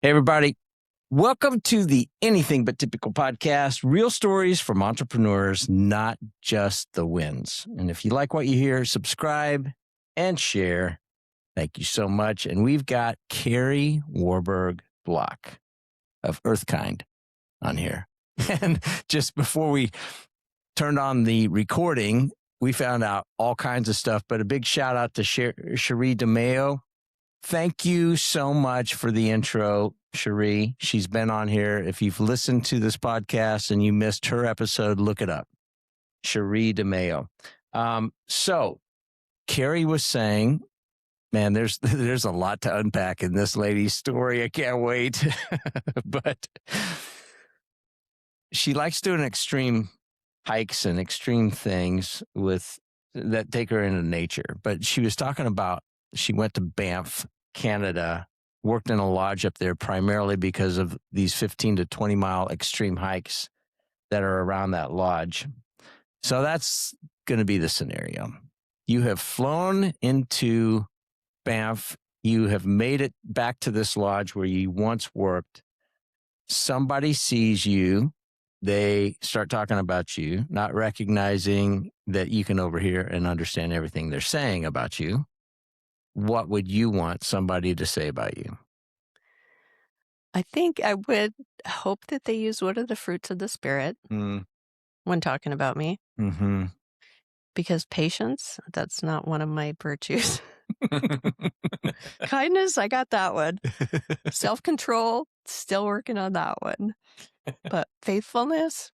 Hey, everybody. Welcome to the Anything But Typical podcast, real stories from entrepreneurs, not just the wins. And if you like what you hear, subscribe and share. Thank you so much. And we've got Kari Warberg Block of EarthKind on here. And just before we turned on the recording, we found out all kinds of stuff, but a big shout out to Cherie DeMayo. Thank you so much for the intro, Cherie. She's been on here. If you've listened to this podcast and you missed her episode, look it up. Cherie DeMayo. So Kari was saying, man, there's a lot to unpack in this lady's story. I can't wait. But she likes doing extreme hikes and extreme things that take her into nature. But she was talking about she went to Banff, Canada, worked in a lodge up there primarily because of these 15 to 20 mile extreme hikes that are around that lodge. So that's going to be the scenario. You have flown into Banff. You have made it back to this lodge where you once worked. Somebody sees you. They start talking about you, not recognizing that you can overhear and understand everything they're saying about you. What would you want somebody to say about you? I think I would hope that they use what are the fruits of the Spirit when talking about me. Mm-hmm. Because patience, that's not one of my virtues. Kindness, I got that one. Self-control, still working on that one. But faithfulness,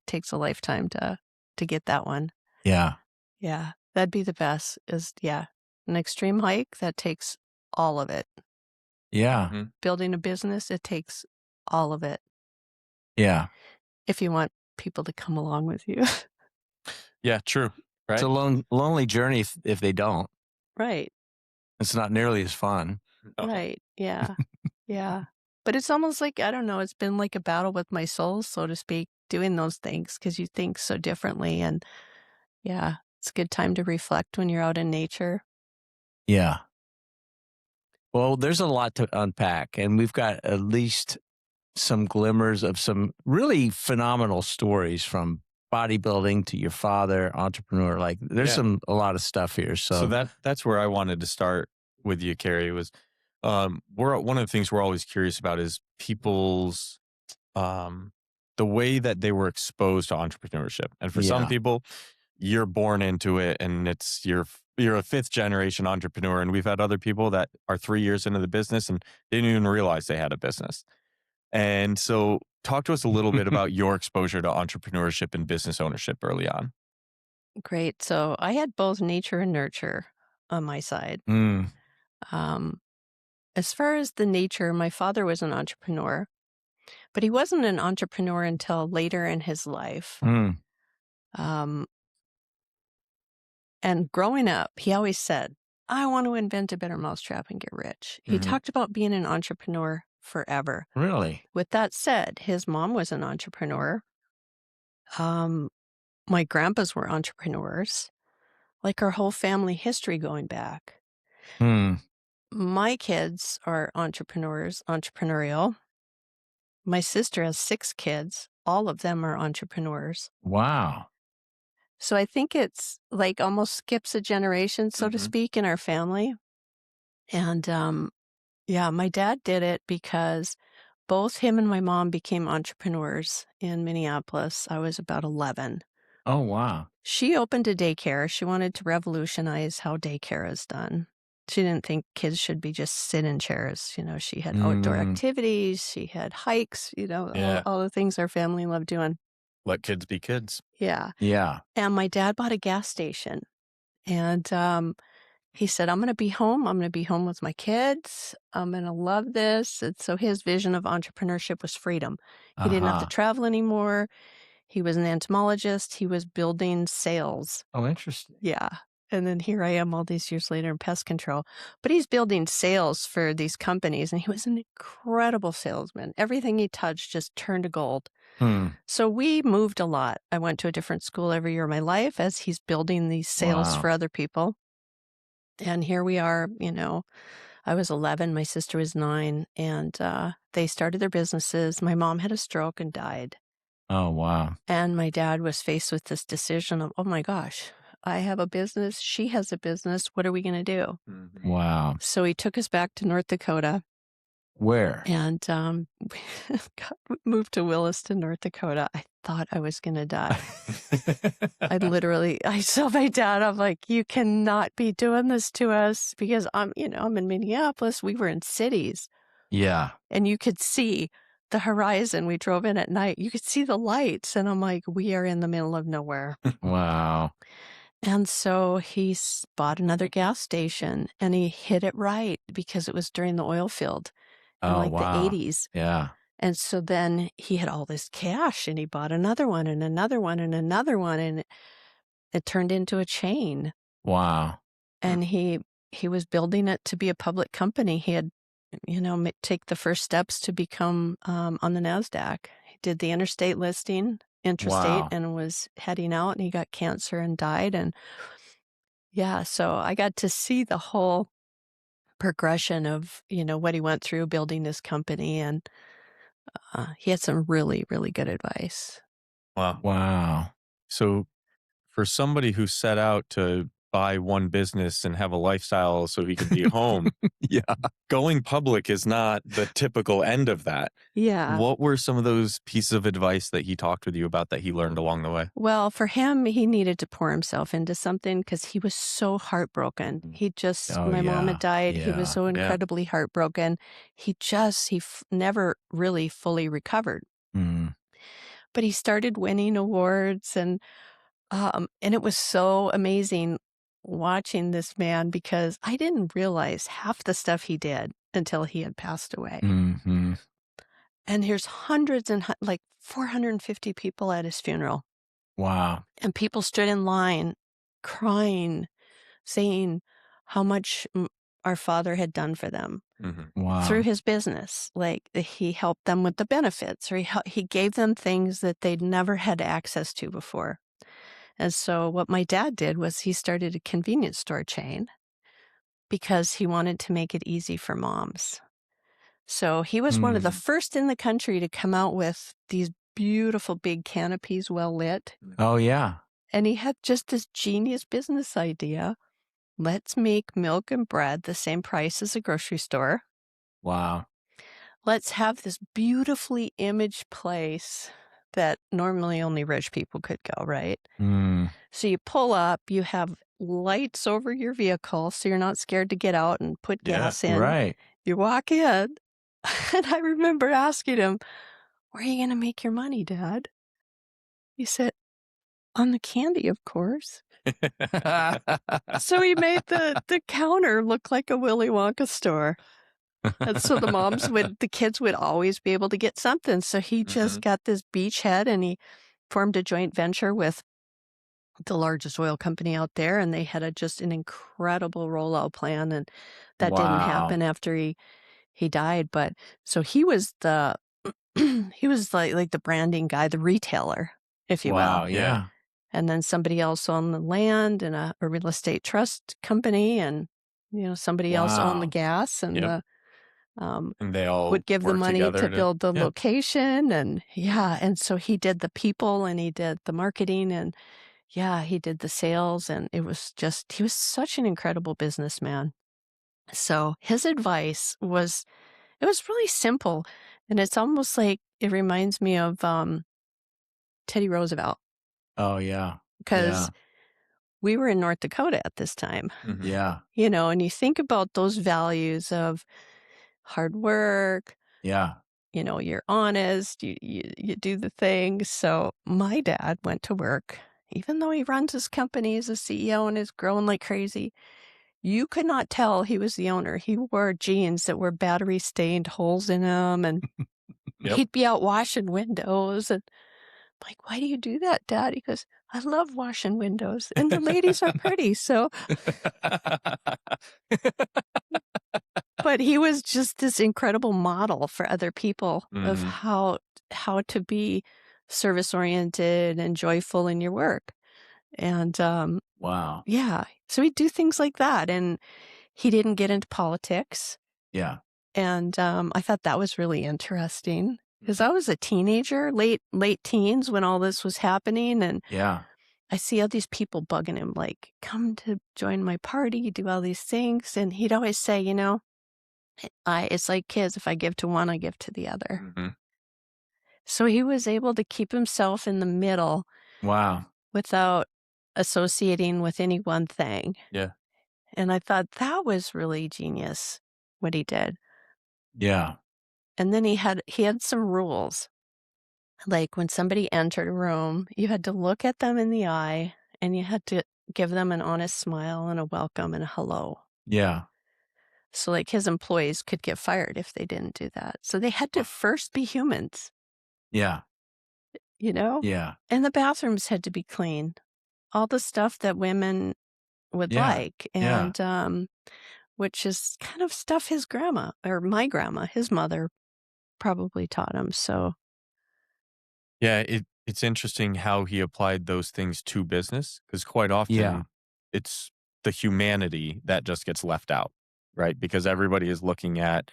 takes a lifetime to get that one. Yeah. Yeah, that'd be the best. An extreme hike, that takes all of it. Yeah. Mm-hmm. Building a business, it takes all of it. Yeah. If you want people to come along with you. Yeah, true. Right. It's a lonely journey if they don't. Right. It's not nearly as fun. No. Right. Yeah. Yeah. But it's almost like, I don't know, it's been like a battle with my soul, so to speak, doing those things because you think so differently. And yeah, it's a good time to reflect when you're out in nature. Yeah. Well, there's a lot to unpack, and we've got at least some glimmers of some really phenomenal stories from bodybuilding to your father, entrepreneur. Like there's a lot of stuff here. So that's where I wanted to start with you, Kari, was one of the things we're always curious about is people's the way that they were exposed to entrepreneurship. And for some people, you're born into it and you're a fifth generation entrepreneur. And we've had other people that are 3 years into the business and didn't even realize they had a business. And so talk to us a little bit about your exposure to entrepreneurship and business ownership early on. Great. So I had both nature and nurture on my side. As far as the nature, my father was an entrepreneur, but he wasn't an entrepreneur until later in his life. And growing up, he always said, I want to invent a better mousetrap and get rich. He talked about being an entrepreneur forever. Really? With that said, his mom was an entrepreneur. My grandpas were entrepreneurs, like our whole family history going back. My kids are entrepreneurial. My sister has 6 kids. All of them are entrepreneurs. Wow. So I think it's like almost skips a generation, so to speak, in our family. And my dad did it because both him and my mom became entrepreneurs in Minneapolis. I was about 11. Oh, wow. She opened a daycare. She wanted to revolutionize how daycare is done. She didn't think kids should be just sit in chairs. You know, she had outdoor activities. She had hikes, all the things our family loved doing. Let kids be kids. Yeah. Yeah. And my dad bought a gas station. And he said, I'm going to be home. I'm going to be home with my kids. I'm going to love this. And so his vision of entrepreneurship was freedom. He didn't have to travel anymore. He was an entomologist. He was building sales. Oh, interesting. Yeah. And then here I am all these years later in pest control. But he's building sales for these companies. And he was an incredible salesman. Everything he touched just turned to gold. So we moved a lot. I went to a different school every year of my life as he's building these sales for other people. And here we are, I was 11, my sister was 9, and they started their businesses. My mom had a stroke and died. Oh, wow. And my dad was faced with this decision of, oh my gosh, I have a business. She has a business. What are we going to do? Mm-hmm. Wow. So he took us back to North Dakota Where? and we moved to Williston, North Dakota. I thought I was going to die. I saw my dad. I'm like, you cannot be doing this to us, because I'm in Minneapolis. We were in cities. Yeah. And you could see the horizon. We drove in at night. You could see the lights. And I'm like, we are in the middle of nowhere. Wow. And so he bought another gas station, and he hit it right because it was during the oil field in Oh, like wow. the 80s. Yeah. And so then he had all this cash, and he bought another one and another one and another one. And it turned into a chain. Wow. And he was building it to be a public company. He had, take the first steps to become on the NASDAQ. He did the interstate listing, intrastate, Wow. and was heading out, and he got cancer and died. And yeah, so I got to see the whole progression of, what he went through building this company. And he had some really, really good advice. Wow. Wow. So for somebody who set out to buy one business and have a lifestyle so he could be home, Yeah. going public is not the typical end of that. Yeah. What were some of those pieces of advice that he talked with you about that he learned along the way? Well, for him, he needed to pour himself into something because he was so heartbroken. My mom had died. He was so incredibly heartbroken. He never really fully recovered. Mm. But he started winning awards, and it was so amazing watching this man, because I didn't realize half the stuff he did until he had passed away. Mm-hmm. And here's hundreds and like 450 people at his funeral. Wow. And people stood in line crying, saying how much our father had done for them Wow. through his business. Like, he helped them with the benefits, or he gave them things that they'd never had access to before. And so what my dad did was he started a convenience store chain because he wanted to make it easy for moms. So he was one of the first in the country to come out with these beautiful big canopies, well lit. Oh, yeah. And he had just this genius business idea. Let's make milk and bread the same price as a grocery store. Wow. Let's have this beautifully imaged place that normally only rich people could go, right? Mm. So you pull up, you have lights over your vehicle, so you're not scared to get out and put gas in. Right. You walk in, and I remember asking him, where are you going to make your money, Dad? He said, on the candy, of course. So he made the counter look like a Willy Wonka store. And so the kids would always be able to get something. So he just got this beachhead, and he formed a joint venture with the largest oil company out there. And they had just an incredible rollout plan. And that didn't happen after he died. But so he was he was like the branding guy, the retailer, if you will. Wow. Yeah. And then somebody else owned the land and a real estate trust company, and somebody else owned the gas, and and they all would give the work money together to build the location, and so he did the people, and he did the marketing, and he did the sales, and he was such an incredible businessman. So his advice was really simple, and it's almost like it reminds me of Teddy Roosevelt. Oh, yeah. Because we were in North Dakota at this time. Yeah. And you think about those values of hard work. Yeah. You're honest, you do the things. So my dad went to work, even though he runs his company as a CEO and is growing like crazy. You could not tell he was the owner. He wore jeans that were battery stained, holes in them, and he'd be out washing windows. And I'm like, why do you do that, Dad? He goes, I love washing windows, and the ladies are pretty. So, but he was just this incredible model for other people of how to be service oriented and joyful in your work. And wow. yeah, so he'd do things like that, and He didn't get into politics. Yeah. And I thought that was really interesting because I was a teenager, late teens when all this was happening. And Yeah. I see all these people bugging him, like, come to join my party, do all these things. And he'd always say, it's like kids. If I give to one, I give to the other. Mm-hmm. So he was able to keep himself in the middle. Wow. Without associating with any one thing. Yeah. And I thought that was really genius what he did. Yeah. And then he had some rules. Like when somebody entered a room, you had to look at them in the eye and you had to give them an honest smile and a welcome and a hello. Yeah. So like his employees could get fired if they didn't do that. So they had to first be humans, Yeah. Yeah. And the bathrooms had to be clean. All the stuff that women would like. And which is kind of stuff his grandma or my grandma, his mother, probably taught him. So Yeah, it's interesting how he applied those things to business because quite often it's the humanity that just gets left out, right? Because everybody is looking at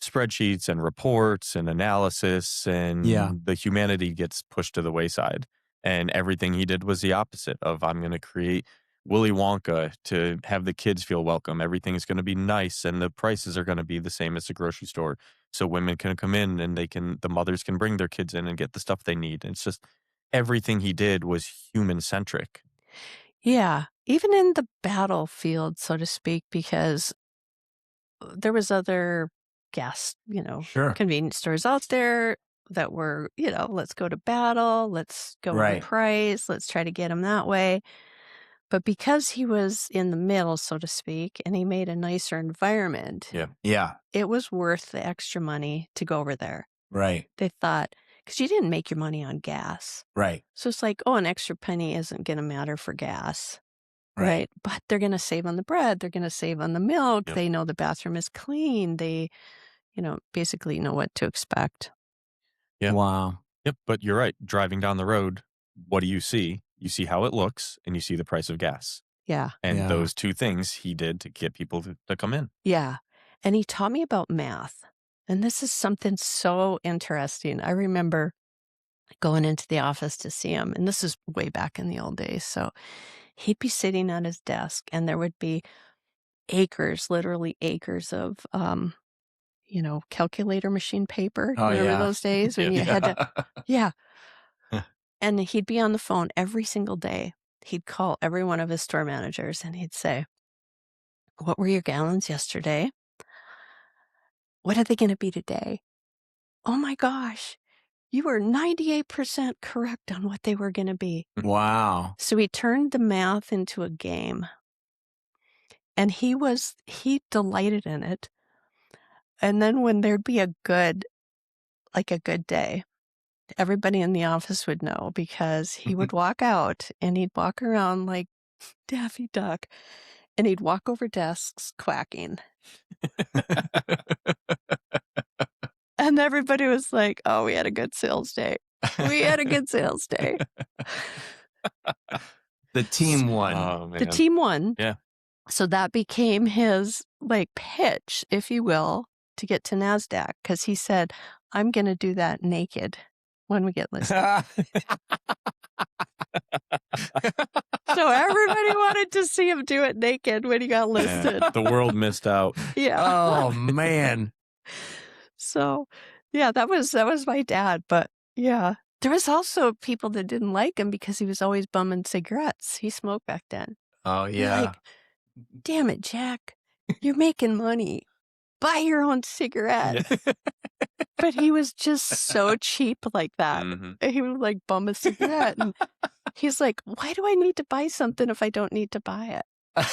spreadsheets and reports and analysis, and the humanity gets pushed to the wayside. And everything he did was the opposite of, I'm going to create Willy Wonka to have the kids feel welcome. Everything is going to be nice and the prices are going to be the same as the grocery store. So women can come in and the mothers can bring their kids in and get the stuff they need. It's just everything he did was human centric. yeah, even in the battlefield, so to speak, because there was other gas, convenience stores out there that were, let's go to battle, let's go on price, let's try to get him that way. But because he was in the middle, so to speak, and he made a nicer environment, it was worth the extra money to go over there. Right. They thought, because you didn't make your money on gas. Right. So it's like, an extra penny isn't going to matter for gas. Right. But they're going to save on the bread. They're going to save on the milk. They know the bathroom is clean. They, basically know what to expect. Yeah. Wow. Yep. But you're right. Driving down the road, what do you see? You see how it looks and you see the price of gas. Yeah. And those two things he did to get people to come in. Yeah. And he taught me about math. And this is something so interesting. I remember going into the office to see him. And this is way back in the old days. So he'd be sitting at his desk and there would be acres, literally acres of, calculator machine paper. Remember those days when you had to, and he'd be on the phone every single day. He'd call every one of his store managers and he'd say, what were your gallons yesterday? What are they going to be today? Oh my gosh, you were 98% correct on what they were going to be. Wow. So he turned the math into a game. And he delighted in it. And then when there'd be a good day, everybody in the office would know because he would walk out and he'd walk around like Daffy Duck and he'd walk over desks quacking. And everybody was like, oh, we had a good sales day. We had a good sales day. The team won. Oh, man. The team won. Yeah. So that became his pitch, if you will, to get to NASDAQ because he said, I'm going to do that naked when we get listed. So everybody wanted to see him do it naked when he got listed. The world missed out. Yeah. Oh, man. So, that was my dad. But, there was also people that didn't like him because he was always bumming cigarettes. He smoked back then. Oh, They're like, damn it, Jack. You're making money. Buy your own cigarette. But he was just so cheap like that. Mm-hmm. He would bum a cigarette. And he's like, why do I need to buy something if I don't need to buy it?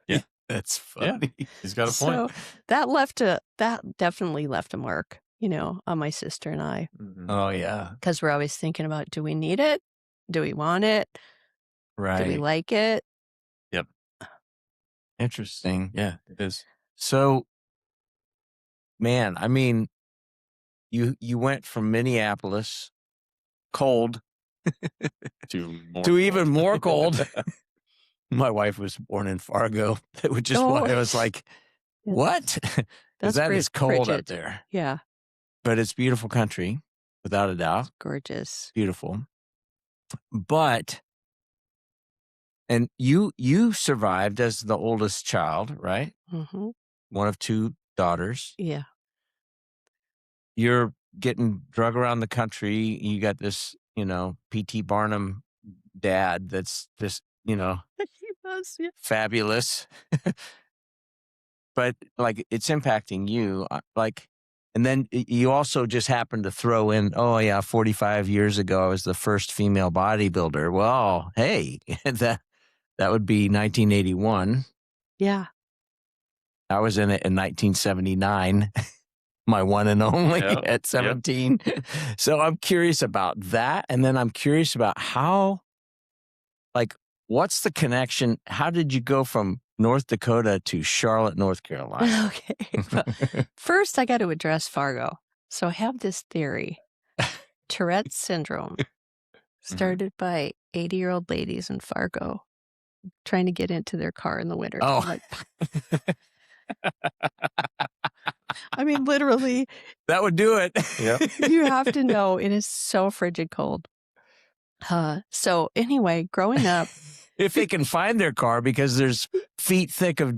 Yeah. That's funny. Yeah. He's got a point. So that definitely left a mark, on my sister and I. Mm-hmm. Oh, yeah. Because we're always thinking about, do we need it? Do we want it? Right. Do we like it? Yep. Interesting. Yeah, it is. So, man, I mean, you went from Minneapolis, cold, to to even more cold, My wife was born in Fargo, which is why I was like, what? Because That's that is cold up frigid. there. Yeah, But it's beautiful country, without a doubt. gorgeous. Beautiful. But, and you survived as the oldest child, right? Mm-hmm. One of two daughters. Yeah. You're getting drug around the country. You got this, P.T. Barnum dad that's just, He was, yeah. fabulous. But like it's impacting you. And then you also just happen to throw in, 45 years ago, I was the first female bodybuilder. Well, hey, that would be 1981. Yeah. I was in it in 1979, my one and only Yep, at 17. So I'm curious about that. And then I'm curious about what's the connection? How did you go from North Dakota to Charlotte, North Carolina? Okay. Well, first, I got to address Fargo. So I have this theory. Tourette's syndrome started by 80-year-old ladies in Fargo trying to get into their car in the winter. Oh, I mean, literally, that would do it. you have to know it is so frigid cold. So anyway, growing up. If they can find their car because there's feet thick of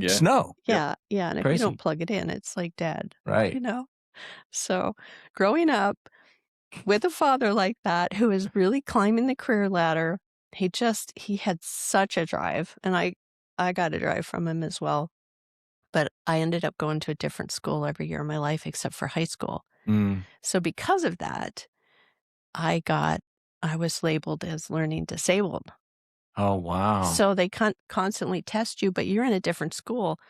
snow. Yeah. Yeah. And if Crazy. you don't plug it in, it's like dead. Right. So growing up with a father like that, who is really climbing the career ladder, he had such a drive, and I got a drive from him as well. But I ended up going to a different school every year of my life, except for high school. So because of that, I was labeled as learning disabled. Oh, wow. So they constantly test you, but you're in a different school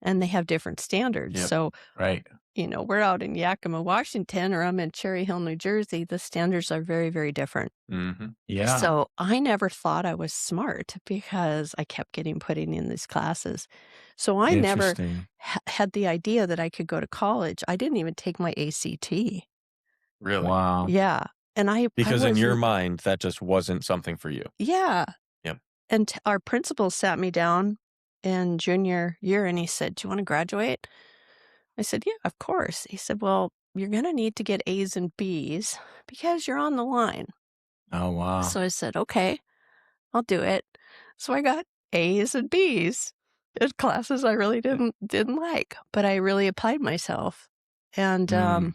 and they have different standards. Yep. So, right. We're out in Yakima, Washington, or I'm in Cherry Hill, New Jersey. The standards are very, very different. Mm-hmm. Yeah. So I never thought I was smart because I kept getting put in these classes. So I never had the idea that I could go to college. I didn't even take my ACT. Really? Wow. Yeah. And Because in your mind, that just wasn't something for you. Yeah. Yep. And our principal sat me down in junior year and he said, "Do you want to graduate?" I said, "Yeah, of course." He said, "Well, you're going to need to get A's and B's because you're on the line." Oh, wow. So I said, "Okay, I'll do it." So I got A's and B's in classes I really didn't like, but I really applied myself. And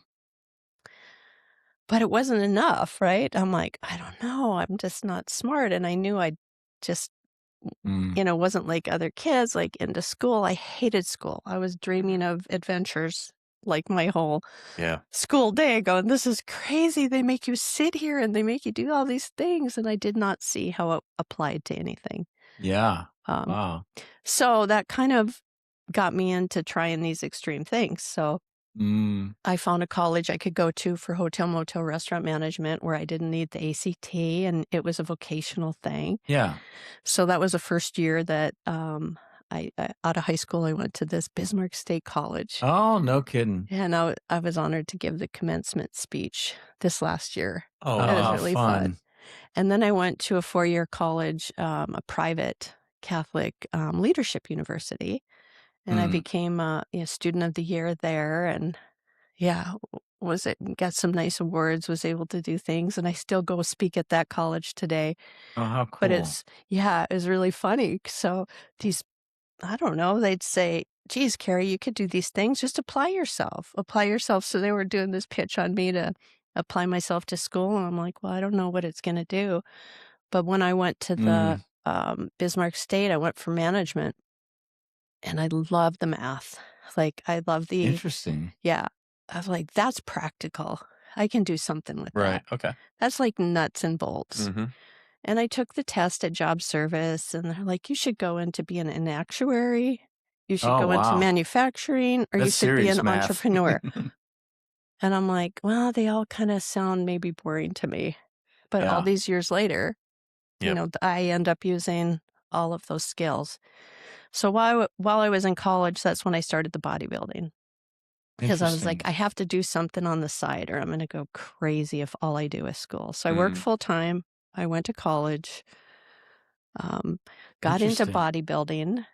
but it wasn't enough, right? I'm like, I don't know, I'm just not smart. And I knew I just wasn't like other kids, like into school. I hated school. I was dreaming of adventures like my whole school day, going, this is crazy. They make you sit here and they make you do all these things. And I did not see how it applied to anything. Yeah. Wow. So that kind of got me into trying these extreme things. So I found a college I could go to for hotel, motel, restaurant management where I didn't need the ACT and it was a vocational thing. Yeah. So that was the first year that I out of high school, I went to this Bismarck State College. Oh, no kidding. Yeah, and I was honored to give the commencement speech this last year. Oh, it was really fun. And then I went to a 4-year college, a private Catholic leadership university. And I became a student of the year there, and got some nice awards, was able to do things, and I still go speak at that college today. Oh, how cool. But it was really funny. So I don't know, they'd say, "Geez, Kari, you could do these things, just apply yourself. So they were doing this pitch on me to apply myself to school, and I'm like, well, I don't know what it's going to do. But when I went to the Bismarck State, I went for management. And I love the math. Like, I love the... Interesting. Yeah. I was like, that's practical. I can do something with that. Right. Okay. That's like nuts and bolts. Mm-hmm. And I took the test at job service, and they're like, you should go into being an actuary. You should go into manufacturing, or you should be an entrepreneur. And I'm like, well, they all kind of sound maybe boring to me. But all these years later, I end up using all of those skills. So while I was in college, that's when I started the bodybuilding. Because I was like, I have to do something on the side or I'm going to go crazy if all I do is school. So I worked full time. I went to college. Got into Interesting. bodybuilding.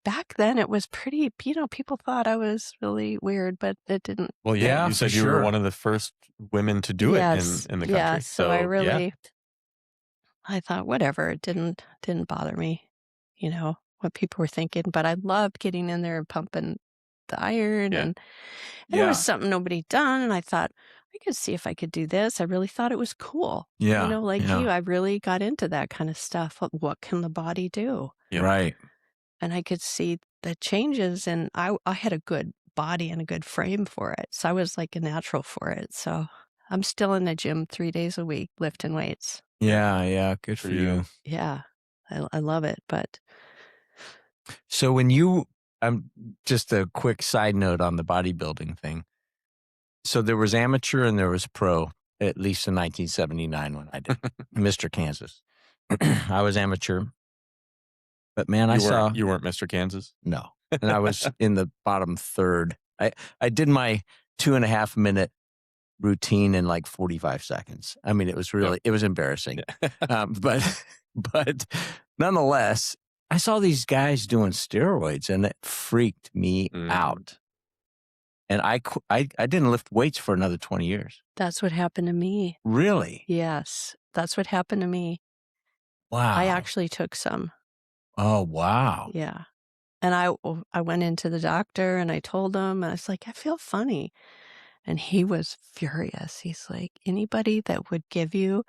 Back then, it was pretty, people thought I was really weird, but it didn't. Well, yeah, Yeah, you for said you were sure. one of the first women to do it Yes. in the Yeah. country. So I yeah. really, I thought, whatever, it didn't bother me, what people were thinking. But I loved getting in there and pumping the iron, Yeah. and it was something nobody done. And I thought, I could see if I could do this. I really thought it was cool. Yeah. Like yeah. you, I really got into that kind of stuff. What can the body do? Yep. Right. And I could see the changes, and I had a good body and a good frame for it. So I was like a natural for it. So I'm still in the gym 3 days a week lifting weights. Yeah. Yeah. Good for you. Yeah, I love it. But So just a quick side note on the bodybuilding thing. So there was amateur and there was pro, at least in 1979 when I did Mr. Kansas. I was amateur, but man, You weren't Mr. Kansas? No. And I was in the bottom third. I did my 2.5 minute routine in like 45 seconds. I mean, it was really, it was embarrassing. But nonetheless, I saw these guys doing steroids and it freaked me out. And I didn't lift weights for another 20 years. that's what happened to me. Really? Yes, that's what happened to me. Wow. I actually took some. Oh, wow. Yeah. And I went into the doctor and I told him, and I was like, I feel funny. And he was furious. He's like, anybody that would give you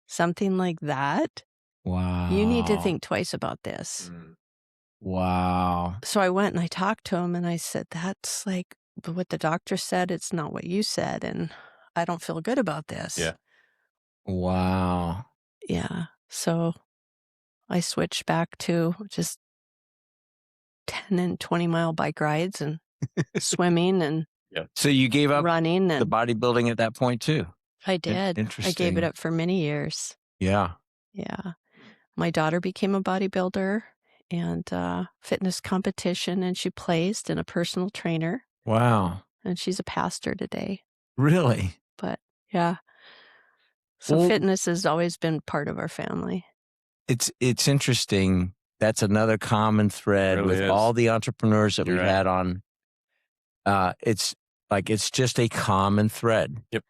something like that, Wow. you need to think twice about this. Wow. So I went and I talked to him and I said, that's like what the doctor said. It's not what you said. And I don't feel good about this. Yeah. Wow. Yeah. So I switched back to just 10 and 20 mile bike rides and swimming and So you gave up running. And the bodybuilding at that point too? I did. Interesting. I gave it up for many years. Yeah. Yeah. My daughter became a bodybuilder and fitness competition, and she placed in a personal trainer. Wow. And she's a pastor today. Really? But yeah. So Well, fitness has always been part of our family. It's interesting. That's another common thread Really with is. all the entrepreneurs that You're we've right. had on. It's just a common thread. Yep.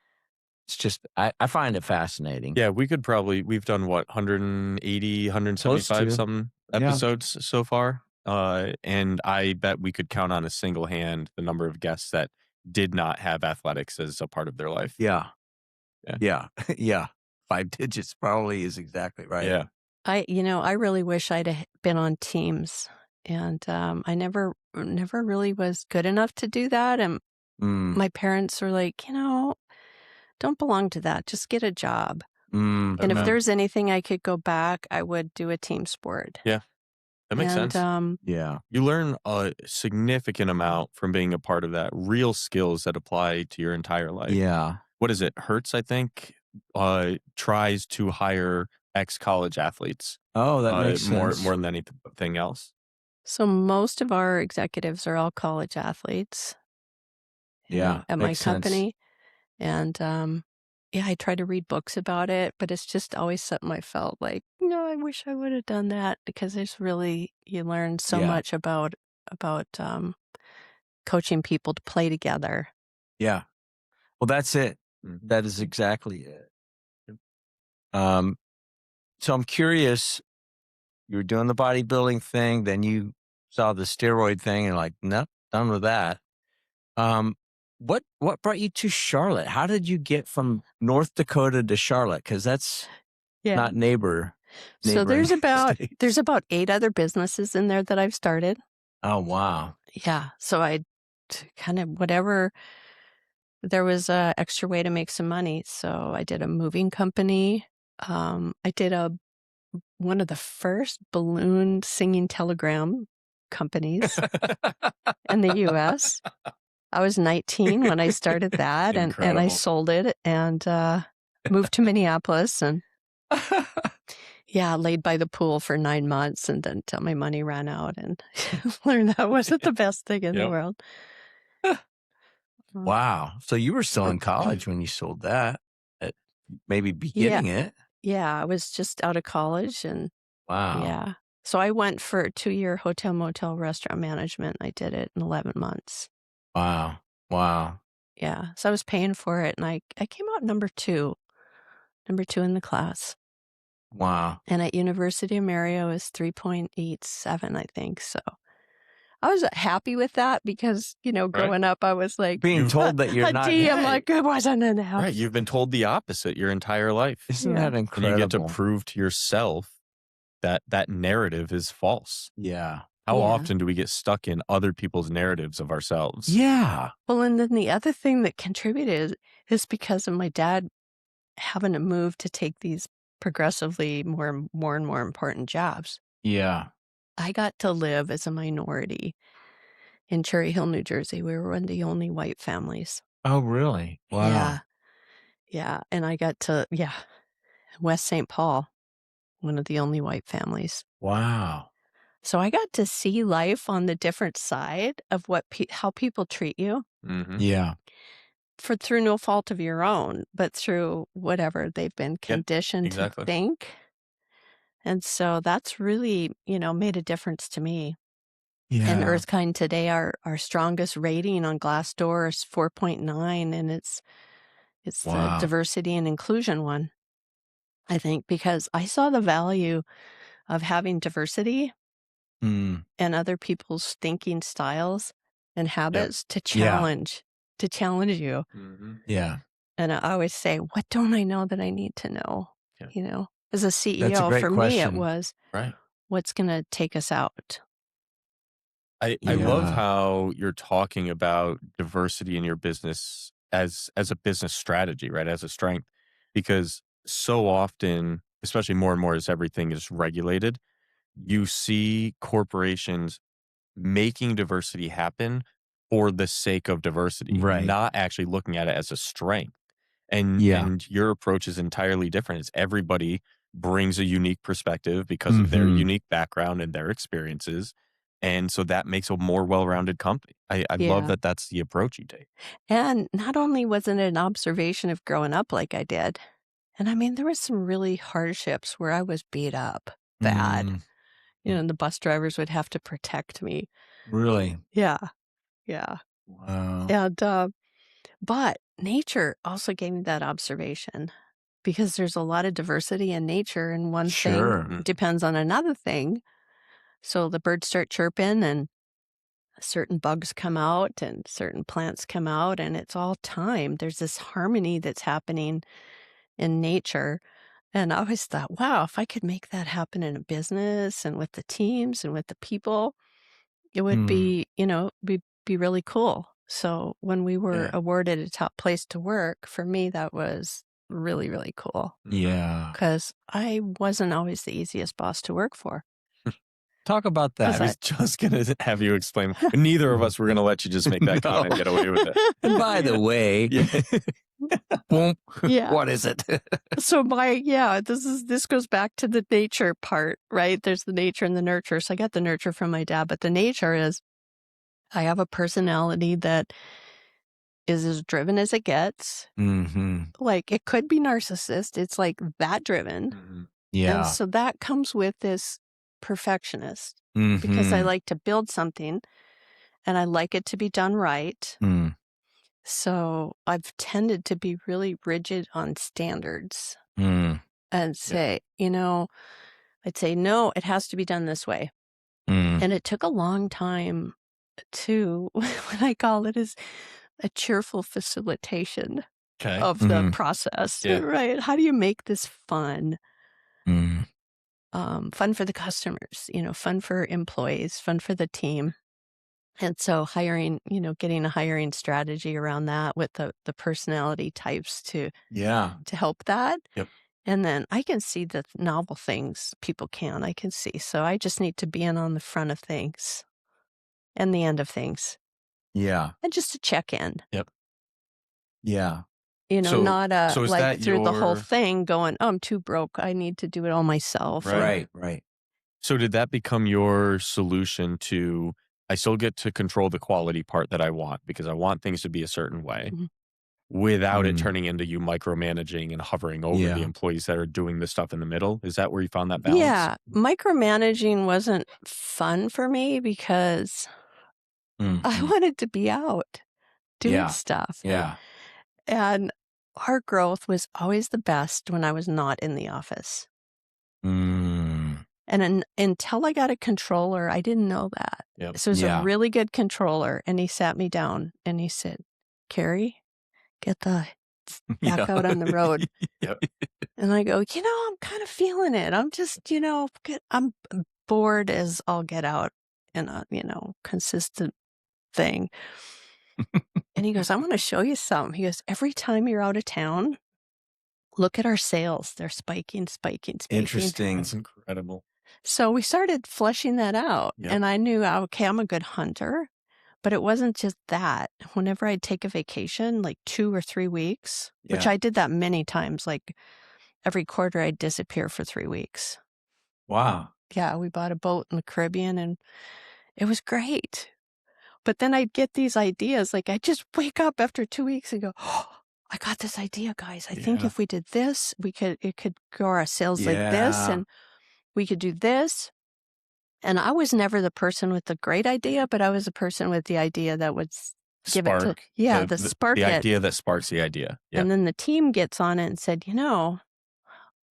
It's just, I find it fascinating. Yeah, we've done what, 180, 175 some episodes so far. And I bet we could count on a single hand the number of guests that did not have athletics as a part of their life. Yeah. Yeah. Yeah. Yeah. 5 digits probably is exactly right. Yeah. I really wish I'd been on teams, and I never really was good enough to do that. And my parents were like, don't belong to that. Just get a job. And if there's anything I could go back, I would do a team sport. Yeah. That makes sense. Yeah. You learn a significant amount from being a part of that, real skills that apply to your entire life. Yeah. What is it? Hertz, I think, tries to hire ex-college athletes. Oh, that makes more sense. than anything else. So most of our executives are all college athletes. Yeah. At my makes sense. company. And I try to read books about it, but it's just always something I felt like, I wish I would have done that, because there's really, you learn so much about coaching people to play together. Yeah. Well, that's it. That is exactly it. So I'm curious, you were doing the bodybuilding thing, then you saw the steroid thing and like, nope, done with that. What brought you to Charlotte? How did you get from North Dakota to Charlotte? Because that's not neighboring. So there's states. about 8 other businesses in there that I've started. Oh, wow. Yeah. So I kind of whatever, there was a extra way to make some money. So I did a moving company. I did one of the first balloon singing telegram companies in the U.S. I was 19 when I started that, and I sold it and moved to Minneapolis and laid by the pool for 9 months, and then until my money ran out, and learned that wasn't the best thing in the world. Wow. So you were still in college when you sold that, maybe beginning it. Yeah, I was just out of college, and Wow. Yeah. So I went for a 2-year hotel, motel, restaurant management. I did it in 11 months. Wow. Wow. Yeah. So I was paying for it, and I came out number two in the class. Wow. And at University of Mary, I was 3.87, I think. So I was happy with that because, growing up, I was like, Being told that you're a not. D. I'm like, it wasn't enough. Right. You've been told the opposite your entire life. Isn't Yeah. that And incredible? you get to prove to yourself that that narrative is false. Yeah. How Yeah. often do we get stuck in other people's narratives of ourselves? Yeah. Well, and then the other thing that contributed is because of my dad having to move to take these progressively more and more important jobs. Yeah. I got to live as a minority in Cherry Hill, New Jersey. We were one of the only white families. Oh, really? Wow. Yeah. Yeah. And I got to, West St. Paul, one of the only white families. Wow. So I got to see life on the different side of how people treat you Mm-hmm. Yeah. through no fault of your own, but through whatever they've been conditioned to think. And so that's really, made a difference to me. Yeah. And EarthKind today, our strongest rating on Glassdoor is 4.9, and it's Wow. the diversity and inclusion one, I think, because I saw the value of having diversity Mm. and other people's thinking styles and habits to Yeah. challenge you. Mm-hmm. Yeah. And I always say, what don't I know that I need to know? Yeah. As a That's a CEO, great for me, it question. was, Right. what's going to take us out? I love Yeah. how you're talking about diversity in your business as a business strategy, right? As a strength, because so often, especially more and more as everything is regulated, you see corporations making diversity happen for the sake of diversity, Right. not actually looking at it as a strength. And Yeah. and your approach is entirely different. It's everybody brings a unique perspective because of their Mhm. unique background and their experiences. And so that makes a more well-rounded company. I love Yeah. that that's the approach you take. And not only wasn't it an observation of growing up like I did, and I mean, there was some really hardships where I was beat up bad. Mm. And the bus drivers would have to protect me. Really? Yeah. Yeah. Wow. And, but nature also gave me that observation because there's a lot of diversity in nature, and one Sure. thing depends on another thing. So the birds start chirping and certain bugs come out and certain plants come out, and it's all time. There's this harmony that's happening in nature. And I always thought, wow, if I could make that happen in a business and with the teams and with the people, it would be, be really cool. So when we were Yeah. awarded a top place to work, for me, that was really, really cool Yeah. because I wasn't always the easiest boss to work for. Talk about I that. was just going to have you explain. Neither of us were going to let you just make that No. comment and get away with it. And by the way, boom, Yeah. what is it? So this goes back to the nature part, right? There's the nature and the nurture. So I got the nurture from my dad, but the nature is I have a personality that is as driven as it gets. Mm-hmm. Like, it could be narcissist. It's like that driven. Mm-hmm. Yeah. And so that comes with this perfectionist because I Mhm. like to build something and I like it to be done right. Mm. So I've tended to be really rigid on standards Mm. and say, I'd say, no, it has to be done this way. Mm. And it took a long time to, what I call it is a cheerful facilitation Okay. of the Mhm. process, Yeah. right? How do you make this fun? Mm. Fun for the customers, fun for employees, fun for the team. And so hiring, getting a hiring strategy around that with the personality types to Yeah. help that. Yep. And then I can see the novel things people can. I can see. So I just need to be in on the front of things and the end of things. Yeah. And just to check in. Yeah. So- not so is like that through the whole your- thing going, oh, I'm too broke. I need to do it all myself. Right. Right. So did that become your solution to, I still get to control the quality part that I want because I want things to be a certain way. Mhm. without it turning into you micromanaging and hovering over Yeah. the employees that are doing the stuff in the middle? Is that where you found that balance? Yeah. Micromanaging wasn't fun for me because I wanted to be out doing stuff. Yeah. And our growth was always the best when I was not in the office. And until I got a controller, I didn't know that. Yep. So it was Yeah. a really good controller. And he sat me down and he said, Kari, get the back out on the road. Yep. And I go, I'm kind of feeling it. I'm just, I'm bored as all get out in a, consistent thing. And he goes, I want to show you something. He goes, every time you're out of town, look at our sales. They're spiking. Interesting. That's incredible. So we started fleshing that out. Yep. And I knew, okay, I'm a good hunter. But it wasn't just that. Whenever I'd take a vacation, like 2 or 3 weeks, which I did that many times, like every quarter I'd disappear for 3 weeks. Wow. Yeah, we bought a boat in the Caribbean and it was great. But then I'd get these ideas, like I just wake up after 2 weeks and go, oh, I got this idea, guys. I think if we did this, it could grow our sales like this, and we could do this. And I was never the person with the great idea, but I was the person with the idea that would give it to, the spark. The idea that sparks the idea. Yeah. And then the team gets on it and said,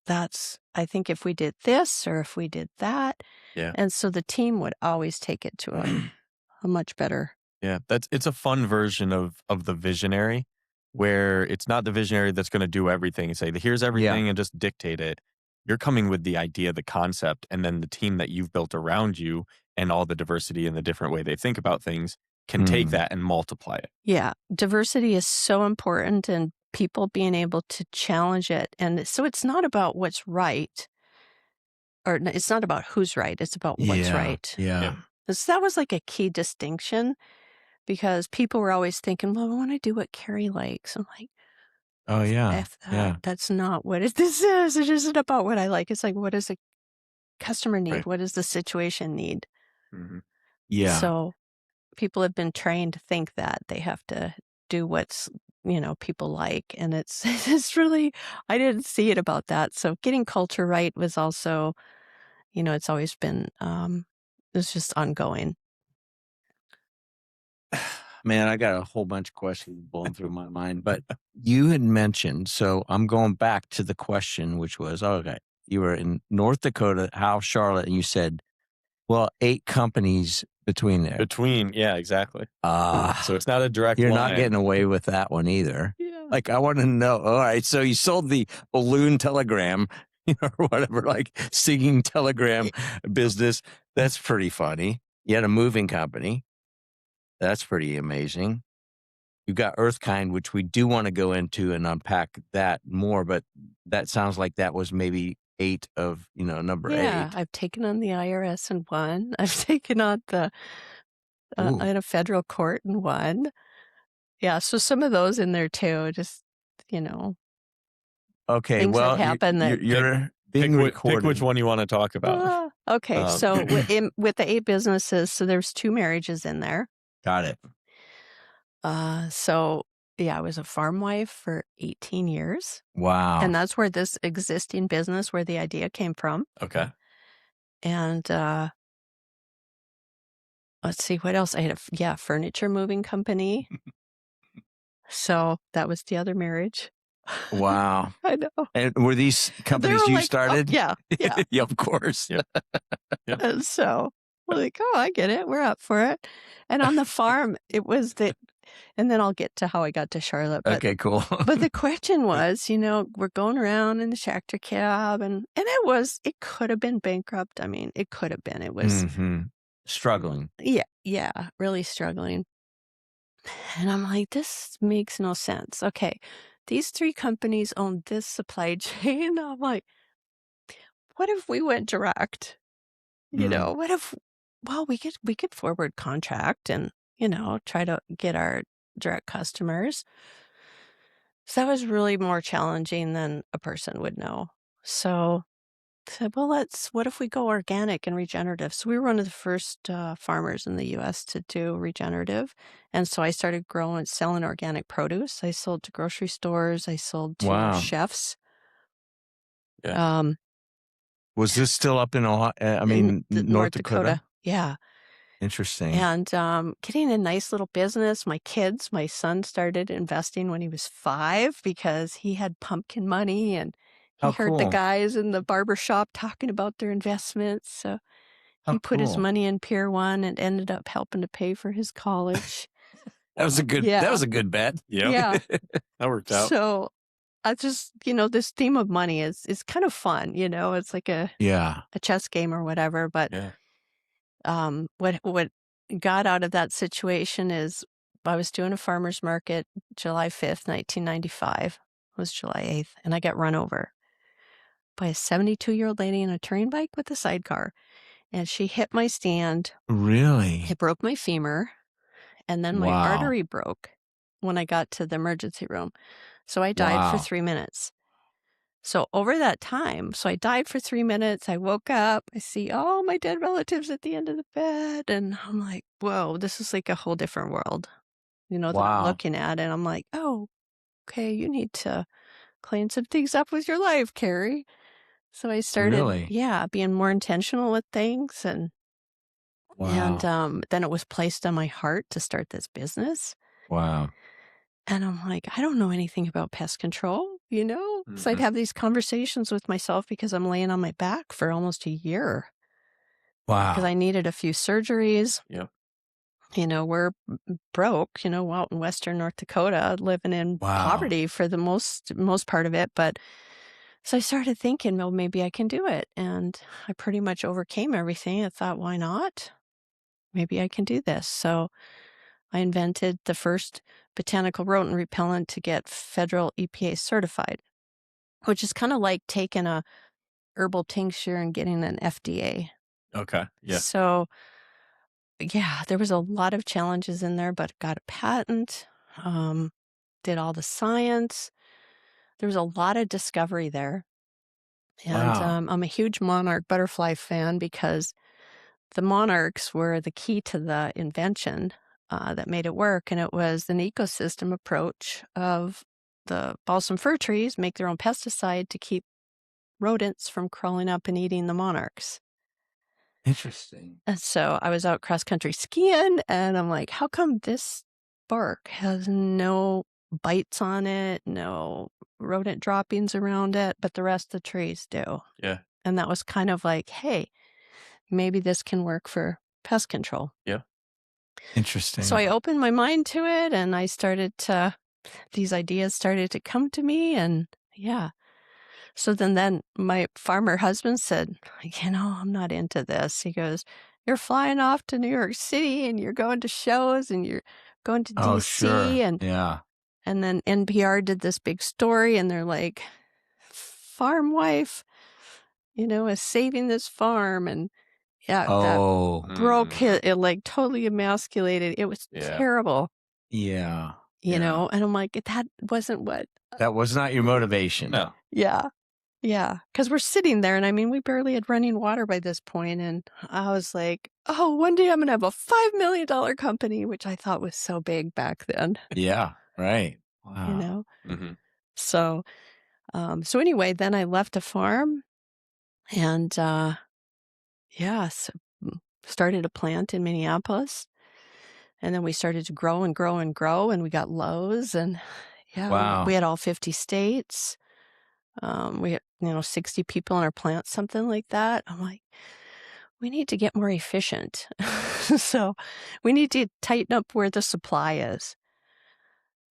I think if we did this or if we did that. Yeah. And so the team would always take it to a much better. Yeah. It's a fun version of the visionary, where it's not the visionary that's going to do everything and say, here's everything and just dictate it. You're coming with the idea, the concept, and then the team that you've built around you and all the diversity and the different way they think about things can take that and multiply it. Yeah. Diversity is so important, and people being able to challenge it. And so it's not about what's right, or it's not about who's right. It's about what's right. Yeah. So that was like a key distinction, because people were always thinking, well, I want to do what Kari likes. I'm like, oh, yeah. F that. That's not what this is. It isn't about what I like. It's like, what does a customer need? Right. What does the situation need? Mm-hmm. Yeah. So people have been trained to think that they have to do what's, people like. And it's really, I didn't see it about that. So getting culture right was also, it's always been, it's just ongoing. Man, I got a whole bunch of questions blowing through my mind, but you had mentioned, so I'm going back to the question, which was, okay, you were in North Dakota, Howe, Charlotte, and you said, well, 8 companies between there. Yeah, exactly. So it's not a direct You're line. not getting away with that one either. Yeah. Like, I want to know, all right, so you sold the balloon telegram, or whatever, like singing telegram business. That's pretty funny. You had a moving company. That's pretty amazing. You've got EarthKind, which we do want to go into and unpack that more, but that sounds like that was maybe 8 of, number 8. Yeah, I've taken on the IRS and won. I've taken on the in a federal court and won. Yeah, so some of those in there too, just, Okay, things well, that happen you're being recorded. Pick which one you want to talk about. Okay, so with the 8 businesses, so there's 2 marriages in there. Got it. So yeah, I was a farm wife for 18 years. Wow. And that's where this existing business, where the idea came from. Okay. And let's see, what else? I had a furniture moving company. So that was the other marriage. Wow. I know. And were these companies you started? Yeah. Yeah, of course. Yep. And so we're like, oh, I get it. We're up for it. And on the farm, it was and then I'll get to how I got to Charlotte. But, Okay, cool. But the question was, we're going around in the tractor cab, and it could have been bankrupt. I mean, it could have been. It was struggling. Yeah, really struggling. And I'm like, this makes no sense. Okay, these 3 companies own this supply chain. I'm like, what if we went direct? What if, we could forward contract and, try to get our direct customers. So that was really more challenging than a person would know. So said, well, what if we go organic and regenerative? So we were one of the first farmers in the U.S. to do regenerative. And so I started selling organic produce. I sold to grocery stores. I sold to Wow. chefs. Yeah. Was this still up in Ohio? North Dakota? Yeah. Interesting. And getting a nice little business. My son started investing when he was 5 because he had pumpkin money, and he heard the cool. guys in the barber shop talking about their investments. So he put his money in Pier 1 and ended up helping to pay for his college. That was a good. Yeah. That was a good bet. Yep. Yeah. That worked out. So I just, this theme of money is kind of fun. It's like a chess game or whatever. But what got out of that situation is I was doing a farmer's market July 5th, 1995. It was July 8th. And I got run over by a 72-year-old lady in a touring bike with a sidecar. And she hit my stand. Really? It broke my femur. And then my artery broke when I got to the emergency room. So I died for 3 minutes. So over that time, I died for 3 minutes. I woke up. I see all my dead relatives at the end of the bed. And I'm like, whoa, this is like a whole different world, that I'm looking at. And I'm like, oh, okay, you need to clean some things up with your life, Kari. So I started, being more intentional with things. And then it was placed on my heart to start this business. Wow. And I'm like, I don't know anything about pest control, So I'd have these conversations with myself because I'm laying on my back for almost a year. Wow. Because I needed a few surgeries. Yep. We're broke, out in Western North Dakota, living in poverty for the most part of it. But so I started thinking, well, maybe I can do it. And I pretty much overcame everything. I thought, why not? Maybe I can do this. So I invented the first botanical rodent repellent to get federal EPA certified, which is kind of like taking a herbal tincture and getting an FDA. Okay. Yeah. So, there was a lot of challenges in there, but got a patent, did all the science. There was a lot of discovery there. And I'm a huge monarch butterfly fan because the monarchs were the key to the invention that made it work. And it was an ecosystem approach of the balsam fir trees make their own pesticide to keep rodents from crawling up and eating the monarchs. Interesting. And so I was out cross country skiing, and I'm like, how come this bark has no bites on it, no rodent droppings around it, but the rest of the trees do? Yeah. And that was kind of like, hey, maybe this can work for pest control. Yeah. Interesting. So I opened my mind to it, and I these ideas started to come to me, and So then my farmer husband said, I'm not into this. He goes, you're flying off to New York City and you're going to shows and you're going to DC. Sure. And then NPR did this big story, and they're like, farm wife, is saving this farm. And that broke it, like totally emasculated. It was terrible. Yeah. And I'm like, that wasn't that was not your motivation. No. Yeah. Yeah. Because we're sitting there, and we barely had running water by this point. And I was like, oh, one day I'm going to have a $5 million company, which I thought was so big back then. Yeah. Right. Wow. Mm-hmm. So anyway, then I left the farm and, started a plant in Minneapolis. And then we started to grow and grow and grow, and we got lows, and we had all 50 states. We had, 60 people in our plant, something like that. I'm like, we need to get more efficient. So we need to tighten up where the supply is.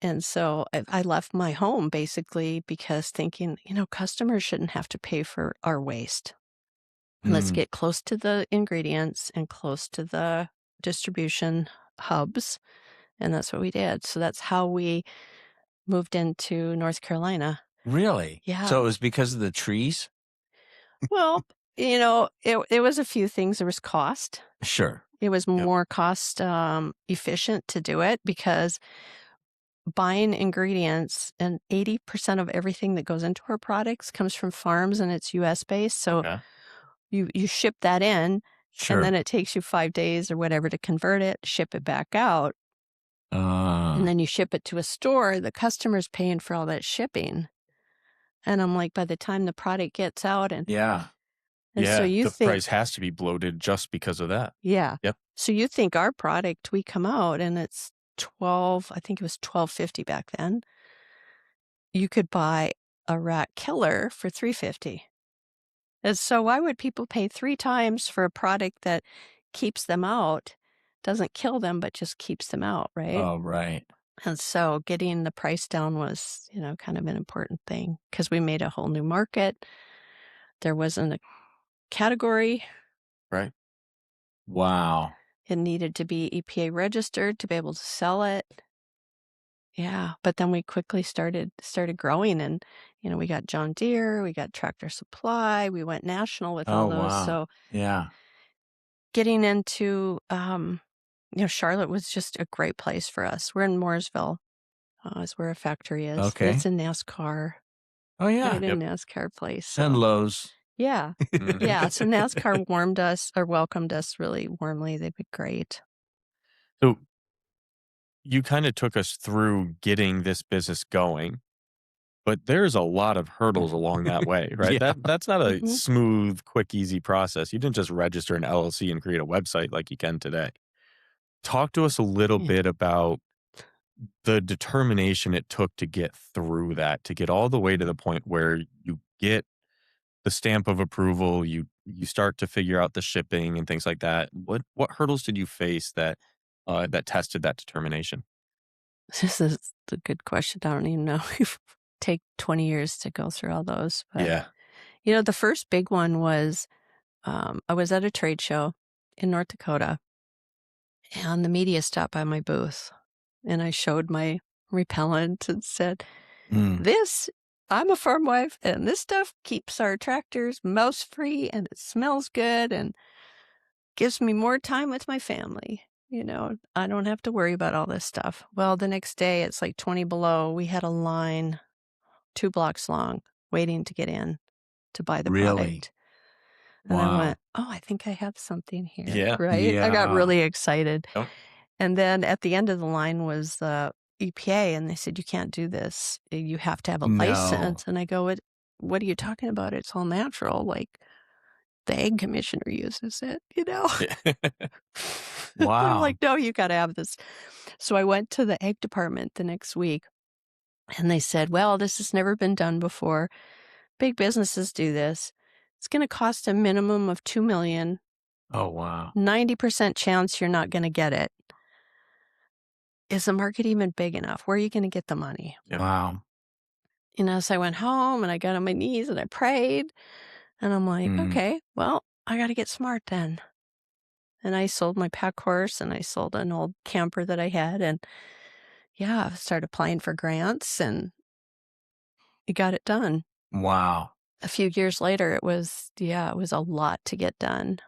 And so I left my home basically because thinking, customers shouldn't have to pay for our waste. Let's get close to the ingredients and close to the distribution hubs. And that's what we did. So that's how we moved into North Carolina. Really? Yeah. So it was because of the trees? Well, it was a few things. There was cost. Sure. It was more cost efficient to do it because buying ingredients, and 80% of everything that goes into our products comes from farms, and it's US based. So Okay. you ship that in, Sure. and then it takes you 5 days or whatever to convert it, ship it back out, and then you ship it to a store. The customer's paying for all that shipping. And I'm like, by the time the product gets out, and yeah. so you the think, price has to be bloated just because of that. yeah. Yep. So you think our product, we come out and it's 12, I think it was $12.50 back then. You could buy a rat killer for $3.50. And so why would people pay 3 times for a product that keeps them out, doesn't kill them, but just keeps them out, right? Oh, right. And so getting the price down was, kind of an important thing, because we made a whole new market. There wasn't a category. Right. Wow. It needed to be EPA registered to be able to sell it. Yeah, but then we quickly started growing, and we got John Deere, we got Tractor Supply, we went national with all Oh, those. wow. So Yeah. getting into Charlotte was just a great place for us. We're in Mooresville, is where a factory is. Okay. It's a NASCAR, Oh, yeah. right? Yep. A NASCAR place. And So Lowe's. yeah, Mhm. yeah. So NASCAR welcomed us really warmly. They've been great. So you kind of took us through getting this business going, but there's a lot of hurdles along that way, right? Yeah. That's not a Mhm. smooth, quick, easy process. You didn't just register an LLC and create a website like you can today. Talk to us a little Yeah. bit about the determination it took to get through that, to get all the way to the point where you get the stamp of approval, you start to figure out the shipping and things like that. What hurdles did you face that tested that determination? This is a good question. I don't even know if it take 20 years to go through all those. But, Yeah. the first big one was I was at a trade show in North Dakota, and the media stopped by my booth, and I showed my repellent and said, I'm a farm wife, and this stuff keeps our tractors mouse free, and it smells good and gives me more time with my family. I don't have to worry about all this stuff. Well, the next day it's like 20 below. We had a line 2 blocks long waiting to get in to buy the Really? product. And I Wow. went, oh, I think I have something here. Yeah. Right? I got Yeah. really excited. Yep. And then at the end of the line was the EPA, and they said, you can't do this. You have to have a No. license. And I go, what are you talking about? It's all natural. Like, the egg commissioner uses it, I'm Wow. like, no, you got to have this. So I went to the egg department the next week, and they said, well, this has never been done before. Big businesses do this. It's going to cost a minimum of $2 million. Oh, wow. 90% chance you're not going to get it. Is the market even big enough? Where are you going to get the money? Yep. Wow. So I went home and I got on my knees and I prayed, and I'm like, okay, well, I got to get smart then. And I sold my pack horse, and I sold an old camper that I had, and I started applying for grants, and you got it done. Wow. A few years later, it was a lot to get done.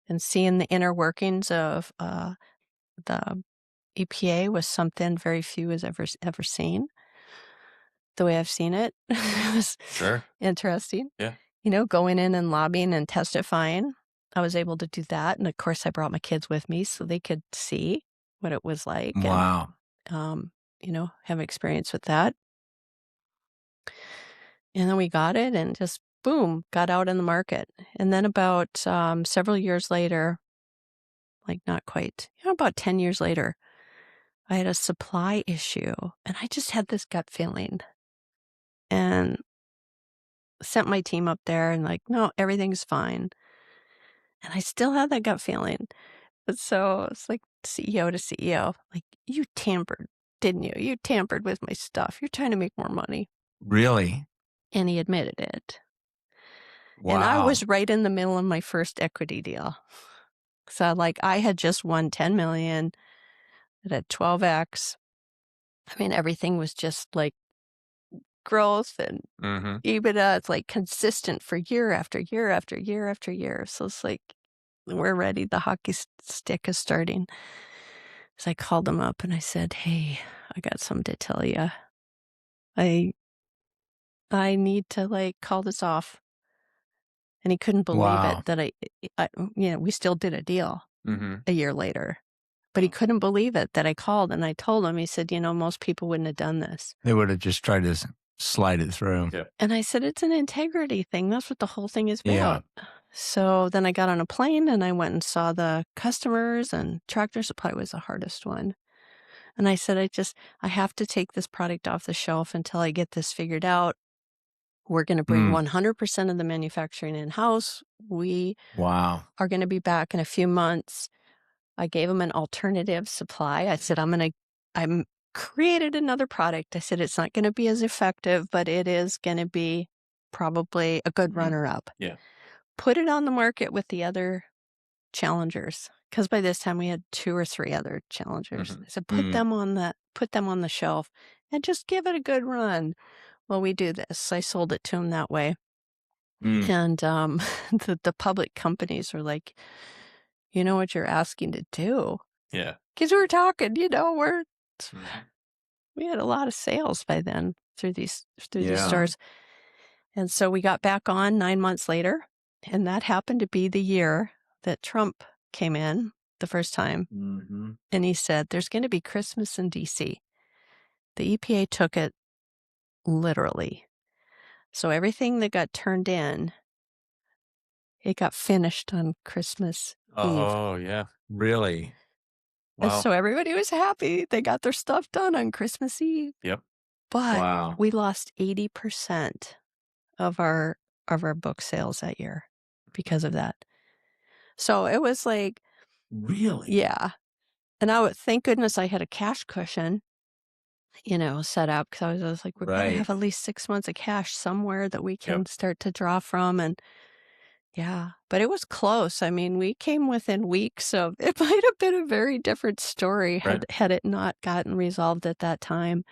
And seeing the inner workings of the EPA was something very few has ever seen. The way I've seen it, it was Sure. interesting. Yeah. Going in and lobbying and testifying. I was able to do that. And of course, I brought my kids with me so they could see what it was like. Wow. And, have experience with that. And then we got it and just, boom, got out in the market. And then about several years later, like not quite, about 10 years later, I had a supply issue, and I just had this gut feeling, and sent my team up there and like, no, everything's fine. And I still had that gut feeling. But so it's like CEO to CEO, like, you tampered, didn't you? You tampered with my stuff. You're trying to make more money. Really? And he admitted it. Wow. And I was right in the middle of my first equity deal. So like I had just won 10 million. It had 12x. I mean, everything was just like growth and Mm-hmm. EBITDA. It's like consistent for year after year after year after year. So it's like, we're ready. The hockey stick is starting. So I called him up and I said, hey, I got something to tell you. I need to like call this off. And he couldn't believe Wow. it that I we still did a deal Mm-hmm. a year later. But he couldn't believe it that I called, and I told him, he said, most people wouldn't have done this. They would have just tried to slide it through. Yeah. And I said, it's an integrity thing. That's what the whole thing is about. Yeah. So then I got on a plane and I went and saw the customers, and Tractor Supply was the hardest one. And I said, I have to take this product off the shelf until I get this figured out. We're going to bring 100% of the manufacturing in-house. We Wow. are going to be back in a few months. I gave him an alternative supply. I said, I'm created another product. I said, it's not going to be as effective, but it is going to be probably a good runner-up. Yeah. Put it on the market with the other challengers. Because by this time we had 2 or 3 other challengers. I said, put them on the shelf and just give it a good run while we do this. I sold it to him that way. And the public companies were like, you know what you're asking to do? Yeah. Because we were talking, we had a lot of sales by then through these stores. And so we got back on 9 months later, and that happened to be the year that Trump came in the first time. And he said, there's going to be Christmas in D.C. The EPA took it literally. So everything that got turned in, it got finished on Christmas Eve. Oh, yeah. Really? And Wow. so everybody was happy. They got their stuff done on Christmas Eve. Yep. But we lost 80% of our book sales that year because of that. So it was like, Really? yeah. And thank goodness I had a cash cushion, set up, because I was like, we're going to have at least 6 months of cash somewhere that we can start to draw from. And yeah, but it was close. I mean, we came within weeks of, it might have been a very different story had it not gotten resolved at that time.